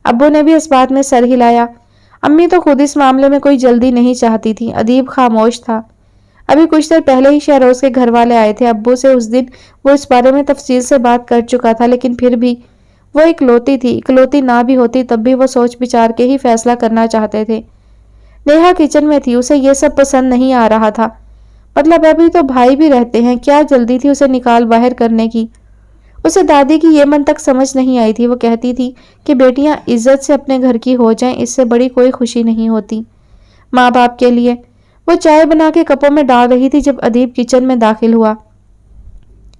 अब्बू ने भी इस बात में सर हिलाया। अम्मी तो खुद इस मामले में कोई जल्दी नहीं चाहती थी। अदीब खामोश था। अभी कुछ देर पहले ही शहरोज के घर वाले आए थे। अब्बू से उस दिन वो इस बारे में तफसील से बात कर चुका था, लेकिन फिर भी वो इकलौती थी। इकलौती ना भी होती तब भी वो सोच विचार के ही फैसला करना चाहते थे। नेहा किचन में थी। उसे ये सब पसंद नहीं आ रहा था। मतलब अभी तो भाई भी रहते हैं, क्या जल्दी थी उसे निकाल बाहर करने की। उसे दादी की ये मन तक समझ नहीं आई थी। वो कहती थी कि बेटियां इज्जत से अपने घर की हो जाएं, इससे बड़ी कोई खुशी नहीं होती माँ बाप के लिए। वो चाय बना के कपों में डाल रही थी जब अदीब किचन में दाखिल हुआ।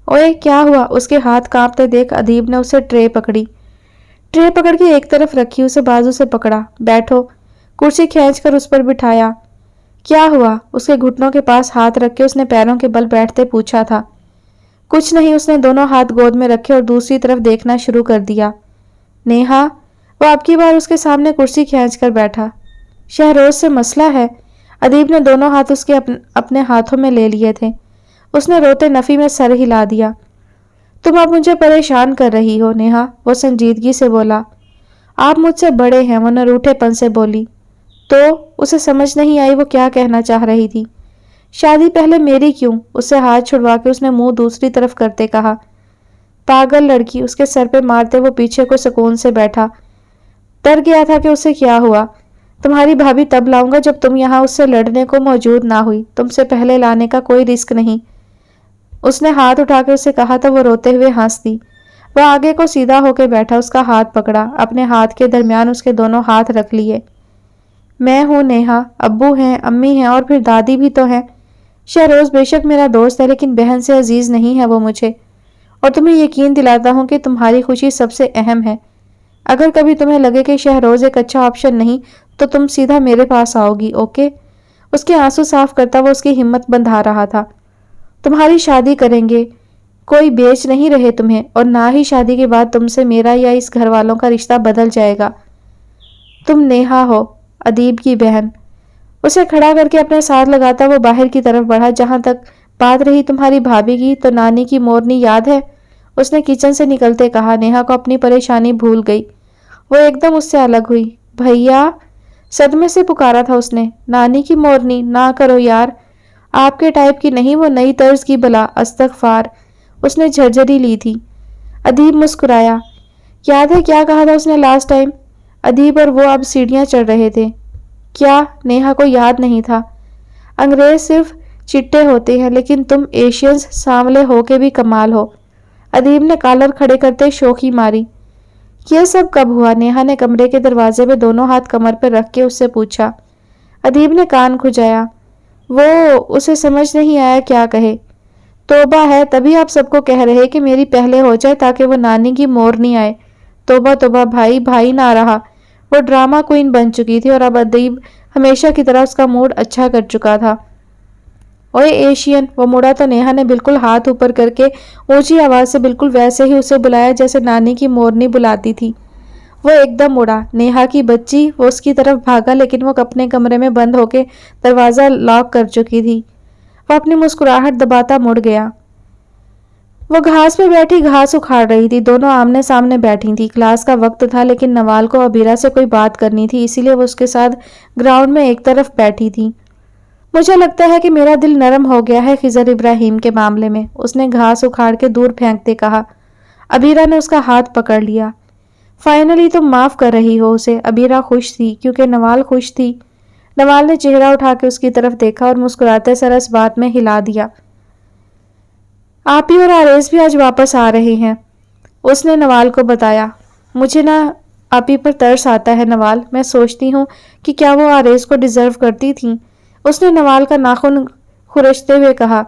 ओए क्या हुआ? उसके हाथ कांपते देख अदीब ने उसे ट्रे पकड़ी। ट्रे पकड़ के एक तरफ रखी, उसे बाजू से पकड़ा। बैठो। कुर्सी खींचकर उस पर बिठाया। क्या हुआ? उसके घुटनों के पास हाथ रख के उसने पैरों के बल बैठते पूछा था। कुछ नहीं। उसने दोनों हाथ गोद में रखे और दूसरी तरफ देखना शुरू कर दिया। नेहा, वो अब की बार उसके सामने कुर्सी खींचकर बैठा। शहरोज से मसला है। अदीब ने दोनों हाथ उसके अपने हाथों में ले लिए थे। उसने रोते नफी में सर हिला दिया। तुम अब मुझे परेशान कर रही हो नेहा, वो संजीदगी से बोला। आप मुझसे बड़े हैं, वो नरूठेपन से बोली। तो उसे समझ नहीं आई वो क्या कहना चाह रही थी। शादी पहले मेरी क्यों? उससे हाथ छुड़वा के उसने मुंह दूसरी तरफ करते कहा। पागल लड़की, उसके सर पे मारते वो पीछे को सुकून से बैठा। डर गया था कि उसे क्या हुआ। तुम्हारी भाभी तब लाऊंगा जब तुम यहाँ उससे लड़ने को मौजूद ना हुई। तुमसे पहले लाने का कोई रिस्क नहीं। उसने हाथ उठाकर उसे कहा था। वो रोते हुए हंस दी। वह आगे को सीधा होकर बैठा, उसका हाथ पकड़ा, अपने हाथ के दरमियान उसके दोनों हाथ रख लिए। मैं हूं नेहा, अब्बू हैं, अम्मी हैं और फिर दादी भी तो है। शहरोज बेशक मेरा दोस्त है, लेकिन बहन से अजीज नहीं है वो मुझे। और तुम्हें यकीन दिलाता हूं कि तुम्हारी खुशी सबसे अहम है। अगर कभी तुम्हें लगे कि शहरोज एक अच्छा ऑप्शन नहीं तो तुम सीधा मेरे पास आओगी, ओके? उसके आंसू साफ करता वो उसकी हिम्मत बंधा रहा था। तुम्हारी शादी करेंगे, कोई बेच नहीं रहे तुम्हें, और ना ही शादी के बाद तुमसे मेरा या इस घर वालों का रिश्ता बदल जाएगा। तुम नेहा हो, अदीब की बहन। उसे खड़ा करके अपने साथ लगाता वो बाहर की तरफ बढ़ा। जहां तक बात रही तुम्हारी भाभी की, तो नानी की मोरनी याद है? उसने किचन से निकलते कहा। नेहा को अपनी परेशानी भूल गई। वो एकदम उससे अलग हुई। भैया, सदमे से पुकारा था उसने। नानी की मोरनी? ना करो यार, आपके टाइप की नहीं, वो नई तर्ज की बला, अस्तगफार। उसने झरझरी ली थी। अदीब मुस्कुराया। याद है क्या कहा था उसने लास्ट टाइम? अदीब और वो अब सीढ़ियां चढ़ रहे थे। क्या? नेहा को याद नहीं था। अंग्रेज सिर्फ चिट्टे होते हैं, लेकिन तुम एशियंस सांवले होके भी कमाल हो। अदीब ने कॉलर खड़े करते शोखी मारी। यह सब कब हुआ? नेहा ने कमरे के दरवाजे पे दोनों हाथ कमर पर रख के उससे पूछा। अदीब ने कान खुजाया। वो उसे समझ नहीं आया क्या कहे। तोबा है, तभी आप सबको कह रहे कि मेरी पहले हो जाए ताकि वो नानी की मोरनी आए। तोबा तोबा, भाई भाई ना रहा। वो ड्रामा क्वीन बन चुकी थी और अब अदीब हमेशा की तरह उसका मूड अच्छा कर चुका था। ओए एशियन। वो मुड़ा तो नेहा ने बिल्कुल हाथ ऊपर करके ऊंची आवाज से बिल्कुल वैसे ही उसे बुलाया जैसे नानी की मोरनी बुलाती थी। वो एकदम मुड़ा। नेहा की बच्ची वो उसकी तरफ भागा, लेकिन वो अपने कमरे में बंद होके दरवाजा लॉक कर चुकी थी। वो अपनी मुस्कुराहट दबाता मुड़ गया। वो घास पे बैठी घास उखाड़ रही थी। दोनों आमने सामने बैठी थी। क्लास का वक्त था, लेकिन नवाल को अबीरा से कोई बात करनी थी, इसीलिए वो उसके साथ ग्राउंड में एक तरफ बैठी थी। मुझे लगता है कि मेरा दिल नरम हो गया है खिजर इब्राहिम के मामले में, उसने घास उखाड़ के दूर फेंकते कहा। अबीरा ने उसका हाथ पकड़ लिया। फाइनली तुम माफ कर रही हो उसे। अबीरा खुश थी क्योंकि नवाल खुश थी। नवाल ने चेहरा उठा के उसकी तरफ देखा और मुस्कुराते सर इस बात में हिला दिया। आप ही और आरेज भी आज वापस आ रहे हैं, उसने नवाल को बताया। मुझे ना आप ही पर तरस आता है नवाल। मैं सोचती हूँ कि क्या वो आरेज को डिजर्व करती थी, उसने नवाल का नाखून खुरचते हुए कहा।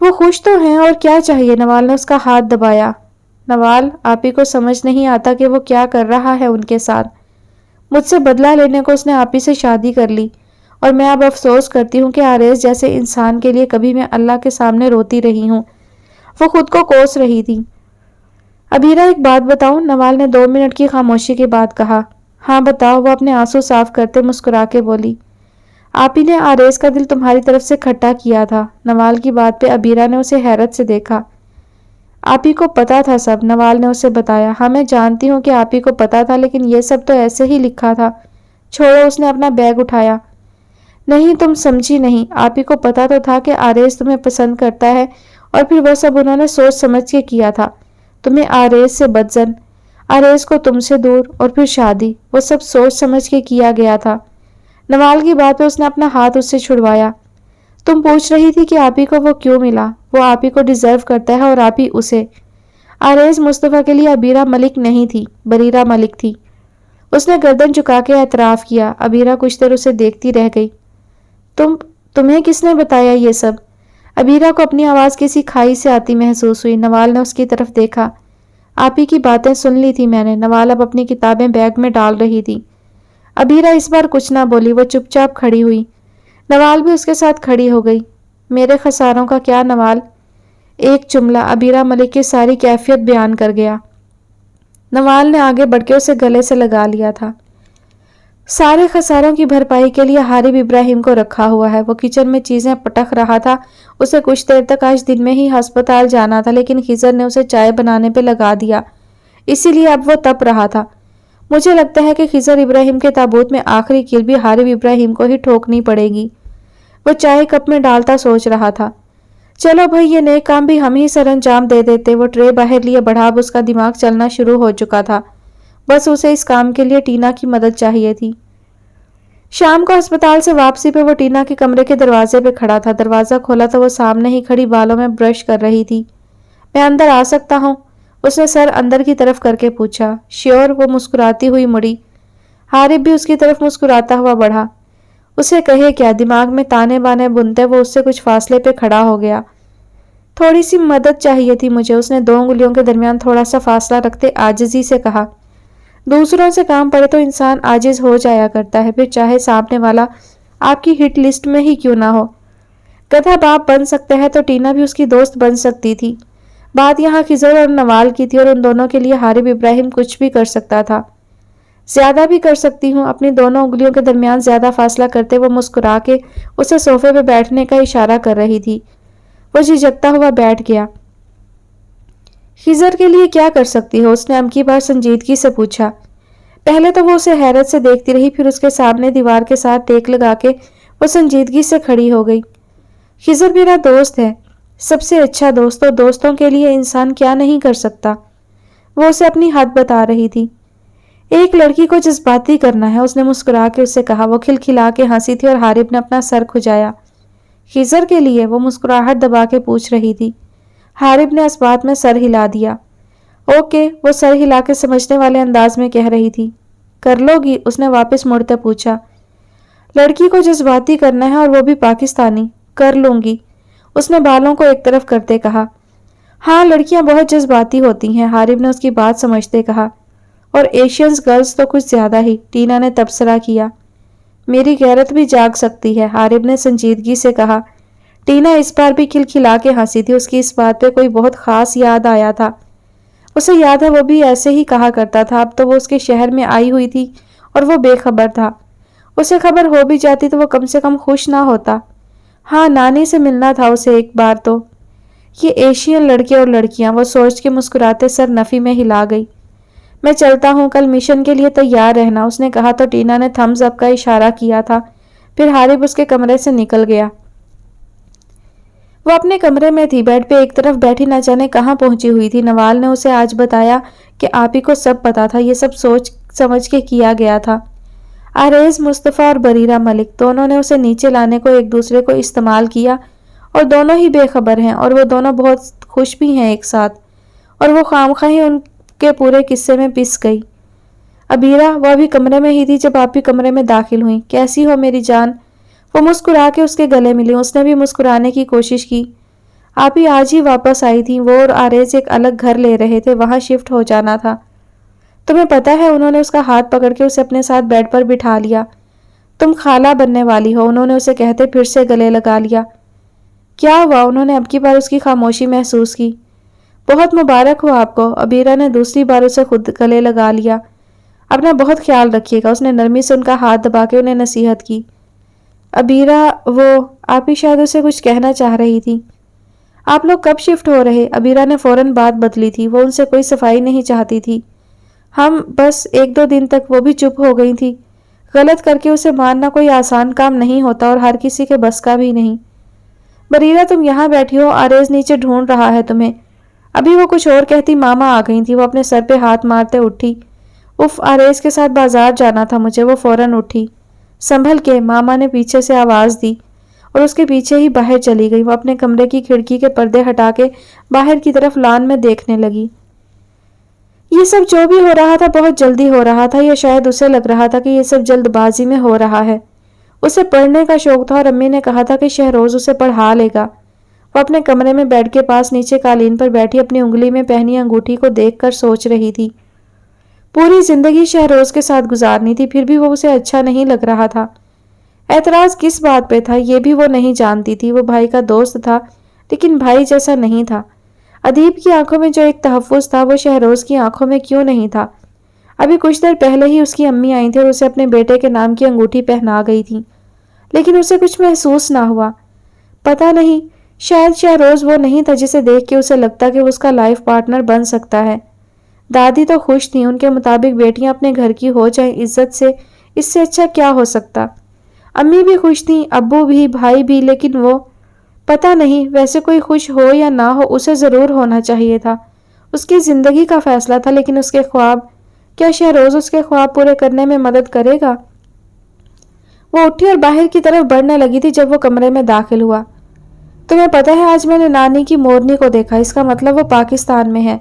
वो खुश तो हैं और क्या चाहिए। नवाल ने उसका हाथ दबाया। नवाल, आप ही को समझ नहीं आता कि वो क्या कर रहा है उनके साथ। मुझसे बदला लेने को उसने आप ही से शादी कर ली, और मैं अब अफसोस करती हूँ कि आरेज जैसे इंसान के लिए कभी मैं अल्लाह के सामने रोती रही हूँ। वो खुद को कोस रही थी। अबीरा एक बात बताऊं, नवाल ने 2 मिनट की खामोशी के बाद कहा। हाँ बताओ, वो अपने आंसू साफ करते मुस्कुरा के बोली। आप ही ने आरेज का दिल तुम्हारी तरफ से खट्टा किया था। नवाल की बात पे अबीरा ने उसे हैरत से देखा। आप ही को पता था सब, नवाल ने उसे बताया। हाँ मैं जानती हूँ कि आप ही को पता था, लेकिन ये सब तो ऐसे ही लिखा था। छोड़ो, उसने अपना बैग उठाया। नहीं तुम समझी नहीं, आप ही को पता तो था कि आरेज तुम्हें पसंद करता है, और फिर वो सब उन्होंने सोच समझ के किया था। तुम्हें आरेज से बदजन, आरेज को तुमसे दूर, और फिर शादी, वो सब सोच समझ के किया गया था। नवाल की बात पे उसने अपना हाथ उससे छुड़वाया। तुम पूछ रही थी कि आप ही को वो क्यों मिला। वो आप ही को डिजर्व करता है और आप ही उसे। आरेज मुस्तफा के लिए अबीरा मलिक नहीं थी, बरीरा मलिक थी। उसने गर्दन झुका के एतराफ किया। अबीरा कुछ देर उसे देखती रह गई। तुम्हें किसने बताया ये सब। अबीरा को अपनी आवाज किसी खाई से आती महसूस हुई। नवाल ने उसकी तरफ देखा। आप ही की बातें सुन ली थी मैंने। नवाल अब अपनी किताबें बैग में डाल रही थी। अबीरा इस बार कुछ ना बोली, वो चुपचाप खड़ी हुई। नवाल भी उसके साथ खड़ी हो गई। मेरे खसारों का क्या नवाल। एक जुमला अबीरा मलिक की सारी कैफियत बयान कर गया। नवाल ने आगे बढ़ के उसे गले से लगा लिया था। सारे खसारों की भरपाई के लिए हारिब इब्राहिम को रखा हुआ है। वो किचन में चीजें पटक रहा था। उसे कुछ देर तक आज दिन में ही अस्पताल जाना था, लेकिन खिजर ने उसे चाय बनाने पे लगा दिया, इसीलिए अब वो तप रहा था। मुझे लगता है कि खिजर इब्राहिम के ताबूत में आखिरी कील भी हारिब इब्राहिम को ही ठोकनी पड़ेगी। वो चाय कप में डालता सोच रहा था। चलो भाई, ये नए काम भी हम ही सर अंजाम दे देते। वो ट्रे बाहर लिए बढ़ा। अब उसका दिमाग चलना शुरू हो चुका था। बस उसे इस काम के लिए टीना की मदद चाहिए थी। शाम को अस्पताल से वापसी पे वो टीना के कमरे के दरवाजे पे खड़ा था। दरवाजा खोला तो वो सामने ही खड़ी बालों में ब्रश कर रही थी। मैं अंदर आ सकता हूँ, उसने सर अंदर की तरफ करके पूछा। श्योर, वो मुस्कुराती हुई मुड़ी। हारिब भी उसकी तरफ मुस्कुराता हुआ बढ़ा। उसे कहे क्या, दिमाग में ताने बाने बुनते वो उससे कुछ फासले पे खड़ा हो गया। थोड़ी सी मदद चाहिए थी मुझे, उसने 2 उंगलियों के दरमियान थोड़ा सा फासला रखते आजिजी से कहा। दूसरों से काम पड़े तो इंसान आजिज हो जाया करता है, फिर चाहे सामने वाला आपकी हिट लिस्ट में ही क्यों ना हो। गधा बाप बन सकता है तो टीना भी उसकी दोस्त बन सकती थी। बात यहाँ खिजर और नवाल की थी, और उन दोनों के लिए हारिब इब्राहिम कुछ भी कर सकता था। ज्यादा भी कर सकती हूँ। अपनी दोनों उंगलियों के दरमियान ज्यादा फासला करते वो मुस्कुरा के उसे सोफे पे बैठने का इशारा कर रही थी। वो झिझकता हुआ बैठ गया। खिजर के लिए क्या कर सकती हो, उसने अबकी बार संजीदगी से पूछा। पहले तो वो उसे हैरत से देखती रही, फिर उसके सामने दीवार के साथ टेक लगा के वो संजीदगी से खड़ी हो गई। खिजर मेरा दोस्त है, सबसे अच्छा दोस्त, और दोस्तों के लिए इंसान क्या नहीं कर सकता। वो उसे अपनी हद बता रही थी। एक लड़की को जज्बाती करना है, उसने मुस्कुरा के उससे कहा। वो खिलखिला के हंसी थी और हारिब ने अपना सर खुजाया। खिजर के लिए, वो मुस्कुराहट दबा के पूछ रही थी। हारिब ने इस बात में सर हिला दिया। ओके, वो सर हिला के समझने वाले अंदाज में कह रही थी। कर लोगी, उसने वापस मुड़ते पूछा। लड़की को जज्बाती करना है और वो भी पाकिस्तानी। कर लूंगी, उसने बालों को एक तरफ करते कहा। हाँ, लड़कियां बहुत जज्बाती होती हैं, हारिब ने उसकी बात समझते कहा। और एशियंस गर्ल्स तो कुछ ज्यादा ही, टीना ने तबसरा किया। मेरी गैरत भी जाग सकती है, हारिब ने संजीदगी से कहा। टीना इस बार भी खिलखिला के हंसी थी। उसकी इस बात पे कोई बहुत खास याद आया था। उसे याद है वो भी ऐसे ही कहा करता था। अब तो वो उसके शहर में आई हुई थी और वो बेखबर था। उसे खबर हो भी जाती तो वो कम से कम खुश ना होता। हाँ, नानी से मिलना था उसे एक बार तो। ये एशियन लड़के और लड़कियां, वो सोच के मुस्कुराते सर नफी में हिला गई। मैं चलता हूँ, कल मिशन के लिए तैयार रहना, उसने कहा तो टीना ने थम्स अप का इशारा किया था। फिर हारिब उसके कमरे से निकल गया। वो अपने कमरे में थी, बेड पे एक तरफ बैठी न जाने कहाँ पहुंची हुई थी। नवाल ने उसे आज बताया कि आप ही को सब पता था, ये सब सोच समझ के किया गया था। आरेज, मुस्तफ़ा और बरीरा मलिक दोनों ने उसे नीचे लाने को एक दूसरे को इस्तेमाल किया और दोनों ही बेखबर हैं और वो दोनों बहुत खुश भी हैं एक साथ। और वो खामखा ही उनके पूरे किस्से में पिस गई। अबीरा, वो अभी कमरे में ही थी जब आप भी कमरे में दाखिल हुई। कैसी हो मेरी जान? वो मुस्कुरा के उसके गले मिली। उसने भी मुस्कुराने की कोशिश की। आप ही आज ही वापस आई थी। वो और आरेज एक अलग घर ले रहे थे, वहां शिफ्ट हो जाना था। तुम्हें पता है, उन्होंने उसका हाथ पकड़ के उसे अपने साथ बेड पर बिठा लिया। तुम खाला बनने वाली हो, उन्होंने उसे कहते फिर से गले लगा लिया। क्या हुआ? उन्होंने अब की बार उसकी खामोशी महसूस की। बहुत मुबारक हो आपको। अबीरा ने दूसरी बार उसे खुद गले लगा लिया। अपना बहुत ख्याल रखिएगा, उसने नरमी से उनका हाथ दबा के उन्हें नसीहत की। अबीरा, आप ही शायद उसे कुछ कहना चाह रही थी। आप लोग कब शिफ्ट हो रहे? अबीरा ने फौरन बात बदली थी। वो उनसे कोई सफाई नहीं चाहती थी। हम बस 1-2 दिन तक। वो भी चुप हो गई थी। गलत करके उसे मारना कोई आसान काम नहीं होता और हर किसी के बस का भी नहीं। बरीरा, तुम यहाँ बैठी हो, आरेज नीचे ढूंढ रहा है तुम्हें। अभी वो कुछ और कहती मामा आ गई थी। वो अपने सर पे हाथ मारते उठी। उफ, आरेज के साथ बाजार जाना था मुझे। वो फौरन उठी। संभल के, मामा ने पीछे से आवाज दी और उसके पीछे ही बाहर चली गई। वो अपने कमरे की खिड़की के पर्दे हटा के बाहर की तरफ लान में देखने लगी। ये सब जो भी हो रहा था बहुत जल्दी हो रहा था, या शायद उसे लग रहा था कि ये सब जल्दबाजी में हो रहा है। उसे पढ़ने का शौक था और अम्मी ने कहा था कि शहरोज उसे पढ़ा लेगा। वो अपने कमरे में बेड के पास नीचे कालीन पर बैठी अपनी उंगली में पहनी अंगूठी को देखकर सोच रही थी। पूरी जिंदगी शहरोज के साथ गुजारनी थी, फिर भी वो उसे अच्छा नहीं लग रहा था। ऐतराज किस बात पे था ये भी वो नहीं जानती थी। वो भाई का दोस्त था, लेकिन भाई जैसा नहीं था। अदीब की आंखों में जो एक तहफ्फुज़ था, वो शहरोज की आंखों में क्यों नहीं था? अभी कुछ देर पहले ही उसकी अम्मी आई थी और उसे अपने बेटे के नाम की अंगूठी पहना गई थी, लेकिन उसे कुछ महसूस ना हुआ। पता नहीं, शायद शहरोज वो नहीं था जिसे देख के उसे लगता कि वो उसका लाइफ पार्टनर बन सकता है। दादी तो खुश थी, उनके मुताबिक बेटियां अपने घर की हो जाए इज्जत से, इससे अच्छा क्या हो सकता। अम्मी भी खुश थी, अब्बू भी, भाई भी, लेकिन वो पता नहीं, वैसे कोई खुश हो या ना हो उसे जरूर होना चाहिए था। उसकी जिंदगी का फैसला था, लेकिन उसके ख्वाब, क्या शहरोज उसके ख्वाब पूरे करने में मदद करेगा? वो उठी और बाहर की तरफ बढ़ने लगी थी जब वो कमरे में दाखिल हुआ। तुम्हें पता है, आज मैंने नानी की मोरनी को देखा। इसका मतलब वो पाकिस्तान में है।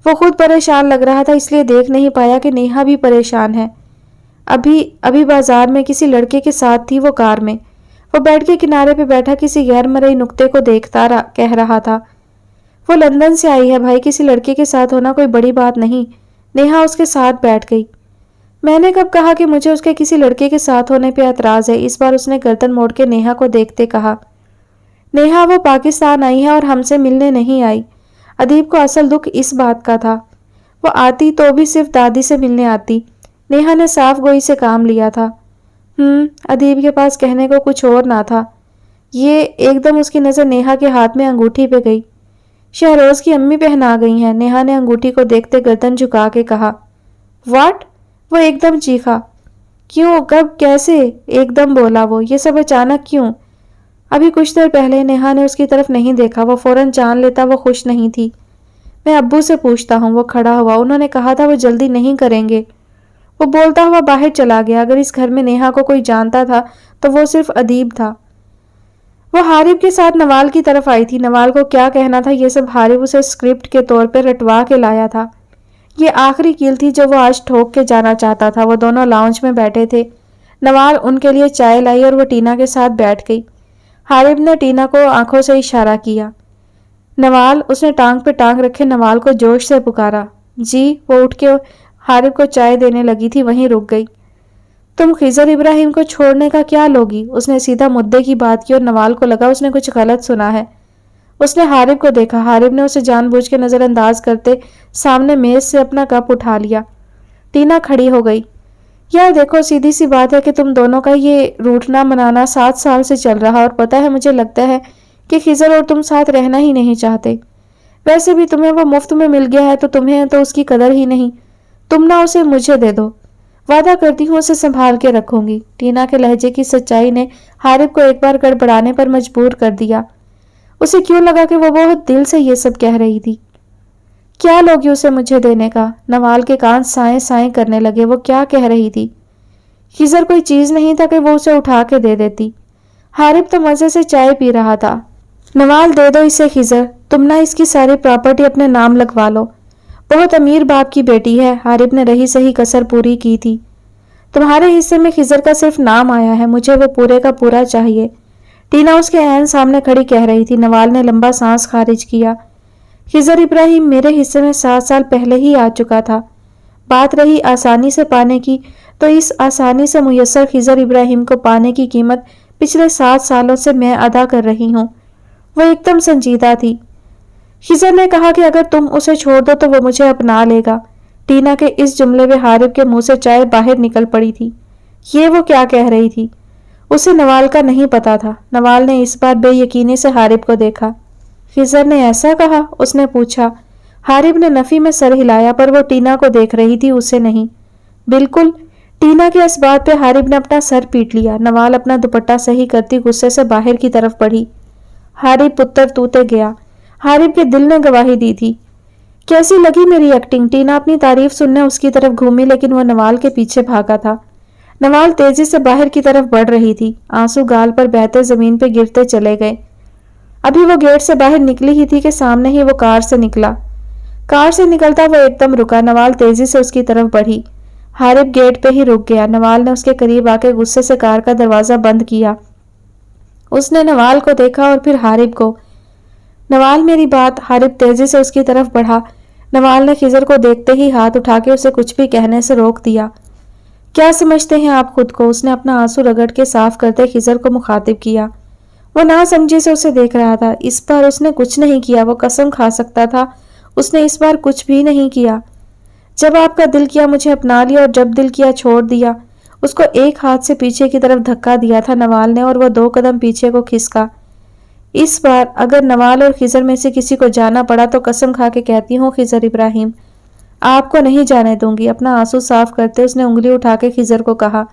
वो खुद परेशान लग रहा था, इसलिए देख नहीं पाया कि नेहा भी परेशान है। अभी अभी बाजार में किसी लड़के के साथ थी वो कार में। वो बेड के किनारे पे बैठा किसी गैर मरई नुक्ते को देखता कह रहा था, वो लंदन से आई है भाई, किसी लड़के के साथ होना कोई बड़ी बात नहीं। नेहा उसके साथ बैठ गई। मैंने कब कहा कि मुझे उसके किसी लड़के के साथ होने पे एतराज है? इस बार उसने गर्दन मोड़ के नेहा को देखते कहा। नेहा, वो पाकिस्तान आई है और हमसे मिलने नहीं आई। अदीब को असल दुख इस बात का था। वो आती तो भी सिर्फ दादी से मिलने आती। नेहा ने साफ गोई से काम लिया था। अदीब के पास कहने को कुछ और ना था। ये एकदम उसकी नज़र नेहा के हाथ में अंगूठी पे गई। शहरोज की अम्मी पहना गई हैं। नेहा ने अंगूठी को देखते गर्दन झुका के कहा। व्हाट? वो एकदम चीखा। क्यों, कब, कैसे? एकदम बोला वो। ये सब अचानक क्यों? अभी कुछ देर पहले नेहा ने उसकी तरफ नहीं देखा। वो फौरन जान लेता वो खुश नहीं थी। मैं अब्बू से पूछता हूँ। वो खड़ा हुआ। उन्होंने कहा था वो जल्दी नहीं करेंगे। वो बोलता हुआ बाहर चला गया। अगर इस घर में नेहा को कोई जानता था तो वो सिर्फ अदीब था। वो हारिब के साथ नवाल की तरफ आई थी। नवाल को क्या कहना था ये सब हारिब उसे स्क्रिप्ट के तौर पर रटवा के लाया था। ये आखिरी कील थी जो वो आज ठोक के जाना चाहता था। वो दोनों लाउंज में बैठे थे। नवाल उनके लिए चाय लाई और वो टीना के साथ बैठ गई। हारिब ने टीना को आंखों से इशारा किया। नवाल, उसने टांग पे टांग रखे नवाल को जोश से पुकारा। जी। वो उठ के हारिब को चाय देने लगी थी, वहीं रुक गई। तुम खिजर इब्राहिम को छोड़ने का क्या लोगी? उसने सीधा मुद्दे की बात की और नवाल को लगा उसने कुछ गलत सुना है। उसने हारिब को देखा। हारिब ने उसे जानबूझ के नजरअंदाज करते सामने मेज से अपना कप उठा लिया। टीना खड़ी हो गई। यार देखो, सीधी सी बात है कि तुम दोनों का ये रूठना मनाना 7 साल से चल रहा, और पता है मुझे लगता है कि खिजर और तुम साथ रहना ही नहीं चाहते। वैसे भी तुम्हें वो मुफ्त में मिल गया है तो तुम्हें तो उसकी कदर ही नहीं। तुम ना उसे मुझे दे दो, वादा करती हूँ उसे संभाल के रखूंगी। टीना के लहजे की सच्चाई ने हारिब को एक बार गड़बड़ाने पर मजबूर कर दिया। उसे क्यों लगा कि वो बहुत दिल से ये सब कह रही थी। क्या लोगी उसे मुझे देने का? नवाल के कान साए साए करने लगे। वो क्या कह रही थी? खिजर कोई चीज नहीं था कि वो उसे उठा के दे देती। हारिब तो मजे से चाय पी रहा था। नवाल दे दो इसे खिजर, तुम ना इसकी सारी प्रॉपर्टी अपने नाम लगवा लो। बहुत अमीर बाप की बेटी है। हारिब ने रही सही कसर पूरी की थी। तुम्हारे हिस्से में खिजर का सिर्फ नाम आया है, मुझे वो पूरे का पूरा चाहिए। टीना उसके ऐन सामने खड़ी कह रही थी। नवाल ने लंबा सांस खारिज किया। खिजर इब्राहिम मेरे हिस्से में 7 साल पहले ही आ चुका था। बात रही आसानी से पाने की, तो इस आसानी से मुयस्सर खिजर इब्राहिम को पाने की कीमत पिछले 7 सालों से मैं अदा कर रही हूँ। वो एकदम संजीदा थी। खिजर ने कहा कि अगर तुम उसे छोड़ दो तो वो मुझे अपना लेगा। टीना के इस जुमले में हारिब के मुंह से चाय बाहर निकल पड़ी थी। ये वो क्या कह रही थी? उसे नवाल का नहीं पता था। नवाल ने इस बार बेयकीनी से हारिब को देखा। खिजर ने ऐसा कहा? उसने पूछा। हारिब ने नफी में सर हिलाया, पर वो टीना को देख रही थी, उसे नहीं। बिल्कुल। टीना के इस बात पे हारिब ने अपना सर पीट लिया। नवाल अपना दुपट्टा सही करती गुस्से से बाहर की तरफ बढ़ी। हारिब पुत्तर तूते गया। हारिब के दिल ने गवाही दी थी। कैसी लगी मेरी एक्टिंग? टीना अपनी तारीफ सुनने उसकी तरफ घूमी, लेकिन वो नवाल के पीछे भागा था। नवाल तेजी से बाहर की तरफ बढ़ रही थी। आंसू गाल पर बहते जमीन पे गिरते चले गए। अभी वो गेट से बाहर निकली ही थी कि सामने ही वो कार से निकला। कार से निकलता वो एकदम रुका। नवाल तेजी से उसकी तरफ बढ़ी। हारिब गेट पे ही रुक गया। नवाल ने उसके करीब आके गुस्से से कार का दरवाजा बंद किया। उसने नवाल को देखा और फिर हारिब को। नवाल मेरी बात। हारिब तेजी से उसकी तरफ बढ़ा। नवाल ने खिजर को देखते ही हाथ उठा के उसे कुछ भी कहने से रोक दिया। क्या समझते हैं आप खुद को? उसने अपना आंसू रगड़ के साफ करते खिजर को मुखातिब किया। वो ना समझे से उसे देख रहा था। इस बार उसने कुछ नहीं किया। वो कसम खा सकता था उसने इस बार कुछ भी नहीं किया। जब आपका दिल किया मुझे अपना लिया, और जब दिल किया छोड़ दिया। उसको एक हाथ से पीछे की तरफ धक्का दिया था नवाल ने, और वो 2 कदम पीछे को खिसका। इस बार अगर नवाल और खिजर में से किसी को जाना पड़ा तो कसम खा के कहती हूँ खिजर इब्राहिम, आपको नहीं जाने दूंगी। अपना आंसू साफ करते उसने उंगली उठा के खिजर को कहा।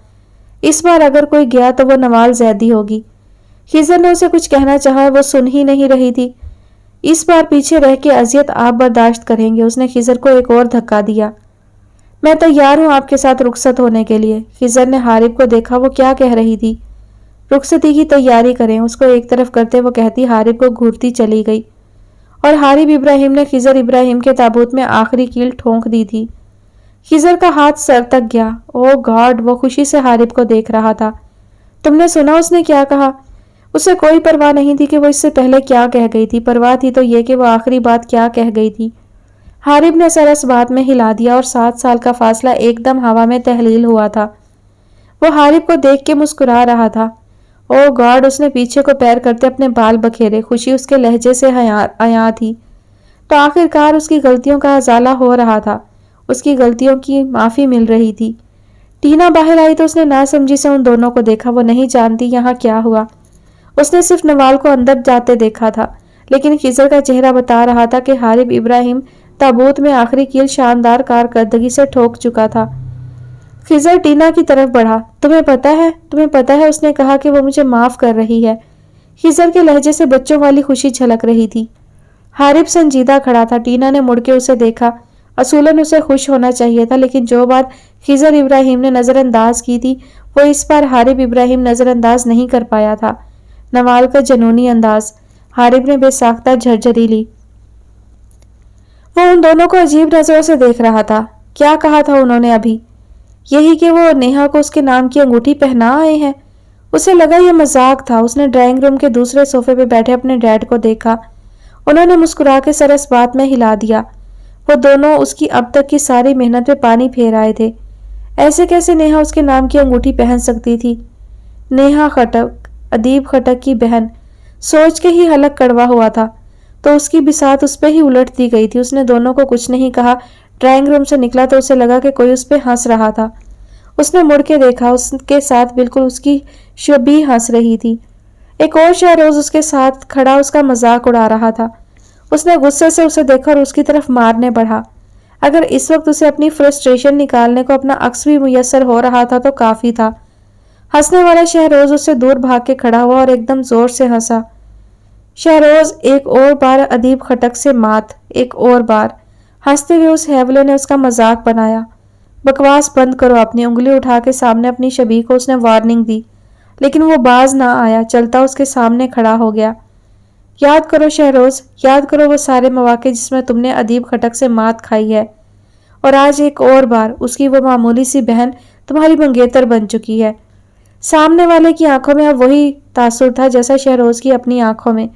इस बार अगर कोई गया तो वो नवाल जैदी होगी। खिजर ने उसे कुछ कहना चाहा, वो सुन ही नहीं रही थी। इस बार पीछे रह के अजियत आप बर्दाश्त करेंगे। उसने खिजर को एक और धक्का दिया। मैं तैयार हूँ आपके साथ रुखसत होने के लिए। खिजर ने हारिब को देखा। वो क्या कह रही थी? रुखसती की तैयारी करें। उसको एक तरफ करते वो कहती हारिब को घूरती चली गई। और हारिब इब्राहिम ने खिजर इब्राहिम के ताबूत में आखिरी कील ठोंक दी थी। खिजर का हाथ सर तक गया। ओ गॉड! वो खुशी से हारिब को देख रहा था। तुमने सुना उसने क्या कहा? उसे कोई परवाह नहीं थी कि वो इससे पहले क्या कह गई थी। परवाह थी तो ये कि वो आखिरी बात क्या कह गई थी। हारिब ने सर इस बात में हिला दिया और 7 साल का फासला एकदम हवा में तहलील हुआ था। वो हारिब को देख के मुस्कुरा रहा था। ओ गॉड! उसने पीछे को पैर करते अपने बाल बखेरे। खुशी उसके लहजे से आया थी। तो आखिरकार उसकी गलतियों का अजाला हो रहा था। उसकी गलतियों की माफी मिल रही थी। टीना बाहर आई तो उसने नासमझी से उन दोनों को देखा। वो नहीं जानती यहाँ क्या हुआ। उसने सिर्फ नवाल को अंदर जाते देखा था, लेकिन खिजर का चेहरा बता रहा था कि हारिब इब्राहिम ताबूत में आखिरी कील शानदार कारकर्दगी से ठोक चुका था। खिजर टीना की तरफ बढ़ा। तुम्हें पता है उसने कहा कि वो मुझे माफ कर रही है। खिजर के लहजे से बच्चों वाली खुशी झलक रही थी। हारिब संजीदा खड़ा था। टीना ने मुड़ के उसे देखा। असूलन उसे खुश होना चाहिए था, लेकिन जो बात खिजर इब्राहिम ने नजरअंदाज की थी वो इस बार हारिब इब्राहिम नजरअंदाज नहीं कर पाया था। नवाल का जनूनी अंदाज। हारिब ने बेसाख्ता झरझरी ली। वो उन दोनों को अजीब नजरों से देख रहा था। क्या कहा था उन्होंने अभी? यही कि वो नेहा को उसके नाम की अंगूठी पहना आए हैं। उसे लगा ये मजाक था। उसने ड्राइंग रूम के दूसरे सोफे पे बैठे अपने डैड को देखा। उन्होंने मुस्कुरा के सर इस बात में हिला दिया। वो दोनों उसकी अब तक की सारी मेहनत पे पानी फेर आए थे। ऐसे कैसे नेहा उसके नाम की अंगूठी पहन सकती थी? नेहा खटक, अदीब खटक की बहन, सोच के ही हलक कड़वा हुआ था। तो उसकी बिसात उस पे ही उलट दी गई थी। उसने दोनों को कुछ नहीं कहा। ड्राइंग रूम से निकला तो उसे लगा कि कोई उस पे हंस रहा था। उसने मुड़ के देखा, उसके साथ बिल्कुल उसकी शबी हंस रही थी। एक और शहरोज उसके साथ खड़ा उसका मजाक उड़ा रहा था। उसने गुस्से से उसे देखा और उसकी तरफ मारने बढ़ा। अगर इस वक्त उसे अपनी फ्रस्ट्रेशन निकालने को अपना अक्स भी मुयस्सर हो रहा था तो काफी था। हंसने वाला शहरोज उससे दूर भाग के खड़ा हुआ और एकदम जोर से हंसा। शहरोज एक और बार अदीब खटक से मात, एक और बार। हंसते हुए उस हैवले ने उसका मजाक बनाया। बकवास बंद करो। अपनी उंगली उठा के सामने अपनी शबी को उसने वार्निंग दी, लेकिन वो बाज ना आया। चलता उसके सामने खड़ा हो गया। याद करो शहरोज, याद करो वो सारे मौके जिसमें तुमने अदीब खटक से मात खाई है। और आज एक और बार उसकी वो मामूली सी बहन तुम्हारी मंगेतर बन चुकी है। सामने वाले की आंखों में अब वही तासुर था जैसा शहरोज की अपनी आंखों में।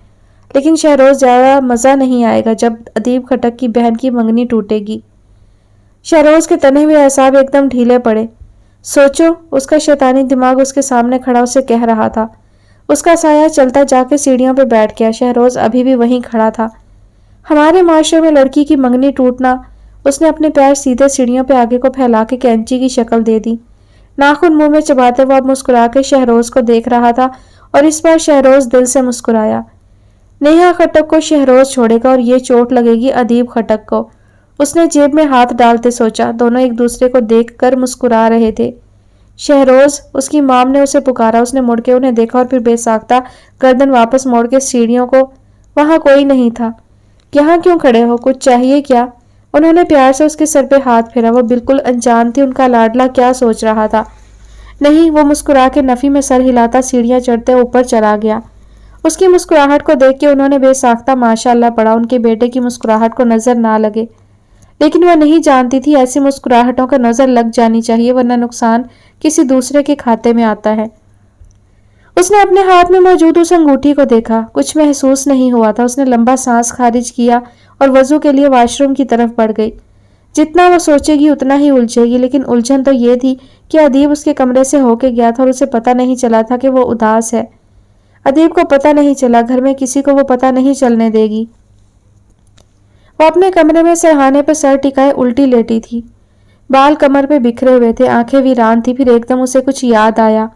लेकिन शहरोज ज्यादा मजा नहीं आएगा जब अदीब खटक की बहन की मंगनी टूटेगी। शहरोज के तने हुए असाब एकदम ढीले पड़े। सोचो, उसका शैतानी दिमाग उसके सामने खड़ा उसे कह रहा था। उसका साया चलता जाके सीढ़ियों पर बैठ गया। शहरोज अभी भी वहीं खड़ा था। हमारे माशरे में लड़की की मंगनी टूटना। उसने अपने पैर सीधे सीढ़ियों पे आगे को फैला के कैंची की शक्ल दे दी। नाखून मुंह में चबाते हुए मुस्कुरा के शहरोज को देख रहा था और इस बार शहरोज दिल से मुस्कुराया। नेहा खटक को शहरोज छोड़ेगा और ये चोट लगेगी अदीब खटक को। उसने जेब में हाथ डालते सोचा। दोनों एक दूसरे को देखकर मुस्कुरा रहे थे। शहरोज, उसकी माम ने उसे पुकारा। उसने मुड़ के उन्हें देखा और फिर बेसाख्ता गर्दन वापस मोड़ के सीढ़ियों को। वहां कोई नहीं था। यहाँ क्यों खड़े हो, कुछ चाहिए क्या? उन्होंने प्यार से उसके सर पे हाथ फेरा। वो बिल्कुल अनजान थी उनका लाडला क्या सोच रहा था। नहीं, वो मुस्कुरा के नफी में सर हिलाता सीढ़ियां चढ़ते ऊपर चला गया। उसकी मुस्कुराहट को देख के उन्होंने बेसाख्ता माशाअल्लाह पढ़ा। उनके बेटे की मुस्कुराहट को नजर ना लगे, लेकिन वह नहीं जानती थी ऐसी मुस्कुराहटों का नजर लग जानी चाहिए, वरना नुकसान किसी दूसरे के खाते में आता है। उसने अपने हाथ में मौजूद उस अंगूठी को देखा। कुछ महसूस नहीं हुआ था। उसने लंबा सांस खारिज किया और वजू के लिए वॉशरूम की तरफ बढ़ गई। जितना वो सोचेगी उतना ही उलझेगी, लेकिन उलझन तो ये थी कि अदीब उसके कमरे से होके गया था और उसे पता नहीं चला था कि वो उदास है। अदीब को पता नहीं चला। घर में किसी को वो पता नहीं चलने देगी। वो अपने कमरे में सरहाने पर सर टिकाए उल्टी लेटी थी। बाल कमर पे बिखरे हुए थे, आंखें वीरान थी। फिर एकदम उसे कुछ याद आया।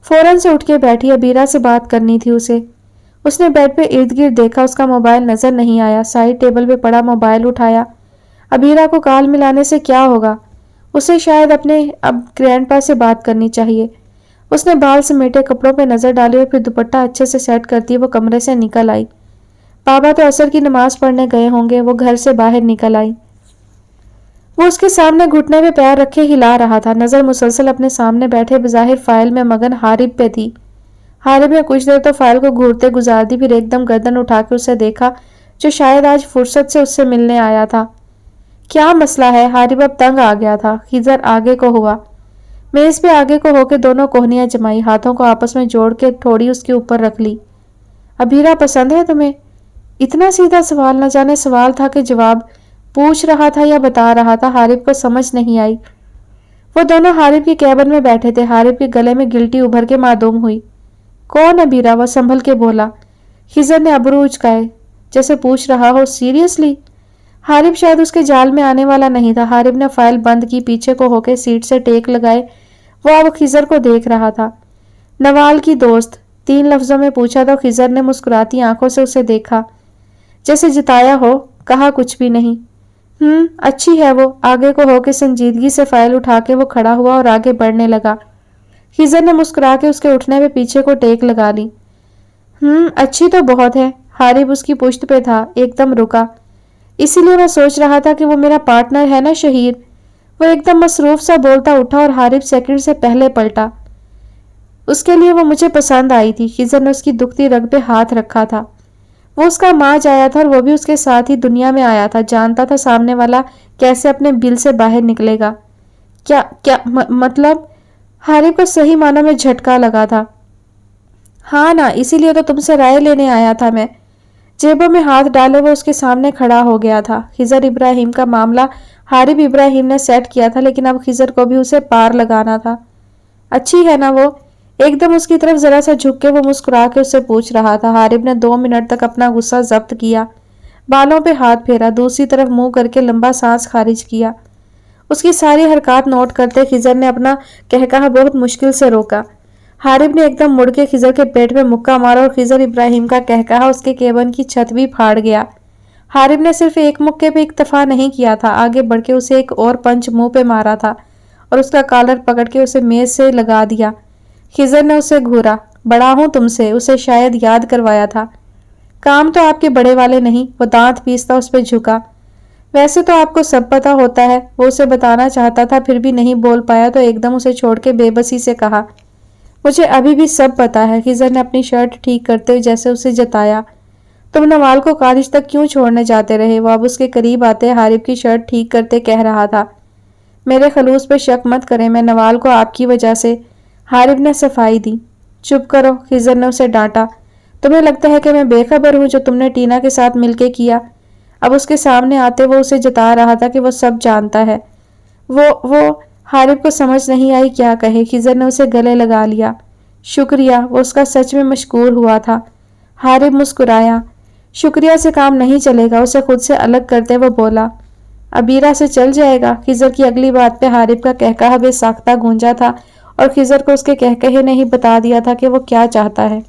फौरन से उठ के बैठी। अबीरा से बात करनी थी उसे। उसने बेड पे इर्द गिर्द देखा। उसका मोबाइल नजर नहीं आया। साइड टेबल पे पड़ा मोबाइल उठाया। अबीरा को कॉल मिलाने से क्या होगा? उसे शायद अपने अब ग्रैंडपा से बात करनी चाहिए। उसने बाल समेटे, कपड़ों पे नजर डाली और फिर दुपट्टा अच्छे से सेट करती वो कमरे से निकल आई। बाबा तो असर की नमाज पढ़ने गए होंगे। वो घर से बाहर निकल आई। वो उसके सामने घुटने पे पैर रखे हिला रहा था। नजर मुसलसल अपने सामने बैठे बज़ाहिर फाइल में मगन हारिब पे थी। हारिब ने कुछ देर तो फाइल को घूरते गुजार दी, फिर एकदम गर्दन उठा के उसे देखा, जो शायद आज फुर्सत से उससे मिलने आया था। क्या मसला है? हारिब अब तंग आ गया था। खिजर आगे को हुआ। मेज पे आगे को होके दोनों कोहनियां जमाई, हाथों को आपस में जोड़ के थोड़ी उसके ऊपर रख ली। अबीरा पसंद है तुम्हें? इतना सीधा सवाल, न जाने सवाल था कि जवाब पूछ रहा था या बता रहा था। हारिब को समझ नहीं आई। वो दोनों हारिब के कैबिन में बैठे थे। हारिब के गले में गिल्टी उभर के मादूम हुई। कौन अबीरा? वह संभल के बोला। खिजर ने अबरू उचकाए जैसे पूछ रहा हो, सीरियसली? हारिब शायद उसके जाल में आने वाला नहीं था। हारिब ने फाइल बंद की, पीछे को होके सीट से टेक लगाए। वो अब खिजर को देख रहा था। नवाल की दोस्त, 3 लफ्जों में पूछा तो खिजर ने मुस्कुराती आंखों से उसे देखा, जैसे जिताया हो। कहा कुछ भी नहीं। अच्छी है वो। आगे को होके संजीदगी से फाइल उठा के वो खड़ा हुआ और आगे बढ़ने लगा। खिजर ने मुस्कुरा के उसके उठने पे पीछे को टेक लगा ली। अच्छी तो बहुत है। हारिब उसकी पुश्त पे था। एकदम रुका। इसीलिए मैं सोच रहा था कि वो मेरा पार्टनर है ना शहीर। वो एकदम मसरूफ सा बोलता उठा और हारिब सेकंड से पहले पलटा। उसके लिए वो मुझे पसंद आई थी। खिजर ने उसकी दुखती रग पे हाथ रखा था। वो उसका माज आया था और वो भी उसके साथ ही दुनिया में आया था। जानता था सामने वाला कैसे अपने बिल से बाहर निकलेगा। क्या क्या मतलब? हारिब को सही मानों में झटका लगा था। हाँ ना, इसीलिए तो तुमसे राय लेने आया था मैं। जेबों में हाथ डाले वो उसके सामने खड़ा हो गया था। खिजर इब्राहिम का मामला हारिब इब्राहिम ने सेट किया था, लेकिन अब खिजर को भी उसे पार लगाना था। अच्छी है ना वो? एकदम उसकी तरफ जरा सा झुक के वो मुस्कुरा के उससे पूछ रहा था। हारिब ने 2 मिनट तक अपना गुस्सा जब्त किया, बालों पे हाथ फेरा, दूसरी तरफ मुंह करके लंबा सांस खारिज किया। उसकी सारी हरकत नोट करते खिजर ने अपना कहकहा बहुत मुश्किल से रोका। हारिब ने एकदम मुड़ के खिजर के पेट में मुक्का मारा और खिजर इब्राहिम का कहकहा उसके केबिन की छत भी फाड़ गया। हारिब ने सिर्फ एक मुक्के पे इक्तफा नहीं किया था, आगे बढ़ के उसे एक और पंच मुंह पे मारा था और उसका कॉलर पकड़ के उसे मेज से लगा दिया। खिजर ने उसे घूरा। बड़ा हूं तुमसे, उसे शायद याद करवाया था। काम तो आपके बड़े वाले नहीं, वो दांत पीसता उस पर झुका। वैसे तो आपको सब पता होता है, वो उसे बताना चाहता था फिर भी नहीं बोल पाया तो एकदम उसे छोड़ के बेबसी से कहा, मुझे अभी भी सब पता है। खिजर ने अपनी शर्ट ठीक करते हुए जैसे उसे जताया, तुम नवाल को कॉलेज तक क्यों छोड़ने जाते रहे? वो अब उसके करीब आते हारिब की शर्ट ठीक करते कह रहा था, मेरे खलूस पे शक मत करें, मैं नवाल को आपकी वजह से। हारिब ने सफाई दी। चुप करो, खिजर ने उसे डांटा। तुम्हें लगता है कि मैं बेखबर हूं जो तुमने टीना के साथ मिलके किया? अब उसके सामने आते वो उसे जता रहा था कि वो सब जानता है। वो हारिब को समझ नहीं आई क्या कहे। खिजर ने उसे गले लगा लिया। शुक्रिया, वो उसका सच में मशकूर हुआ था। हारिब मुस्कुराया। शुक्रिया से काम नहीं चलेगा, उसे खुद से अलग करते वो बोला, अबीरा से चल जाएगा? खिजर की अगली बात पे हारिब का कहकहा बेसाख्ता गूंजा था और खिजर को उसके कहकहे ने ही बता दिया था कि वो क्या चाहता है।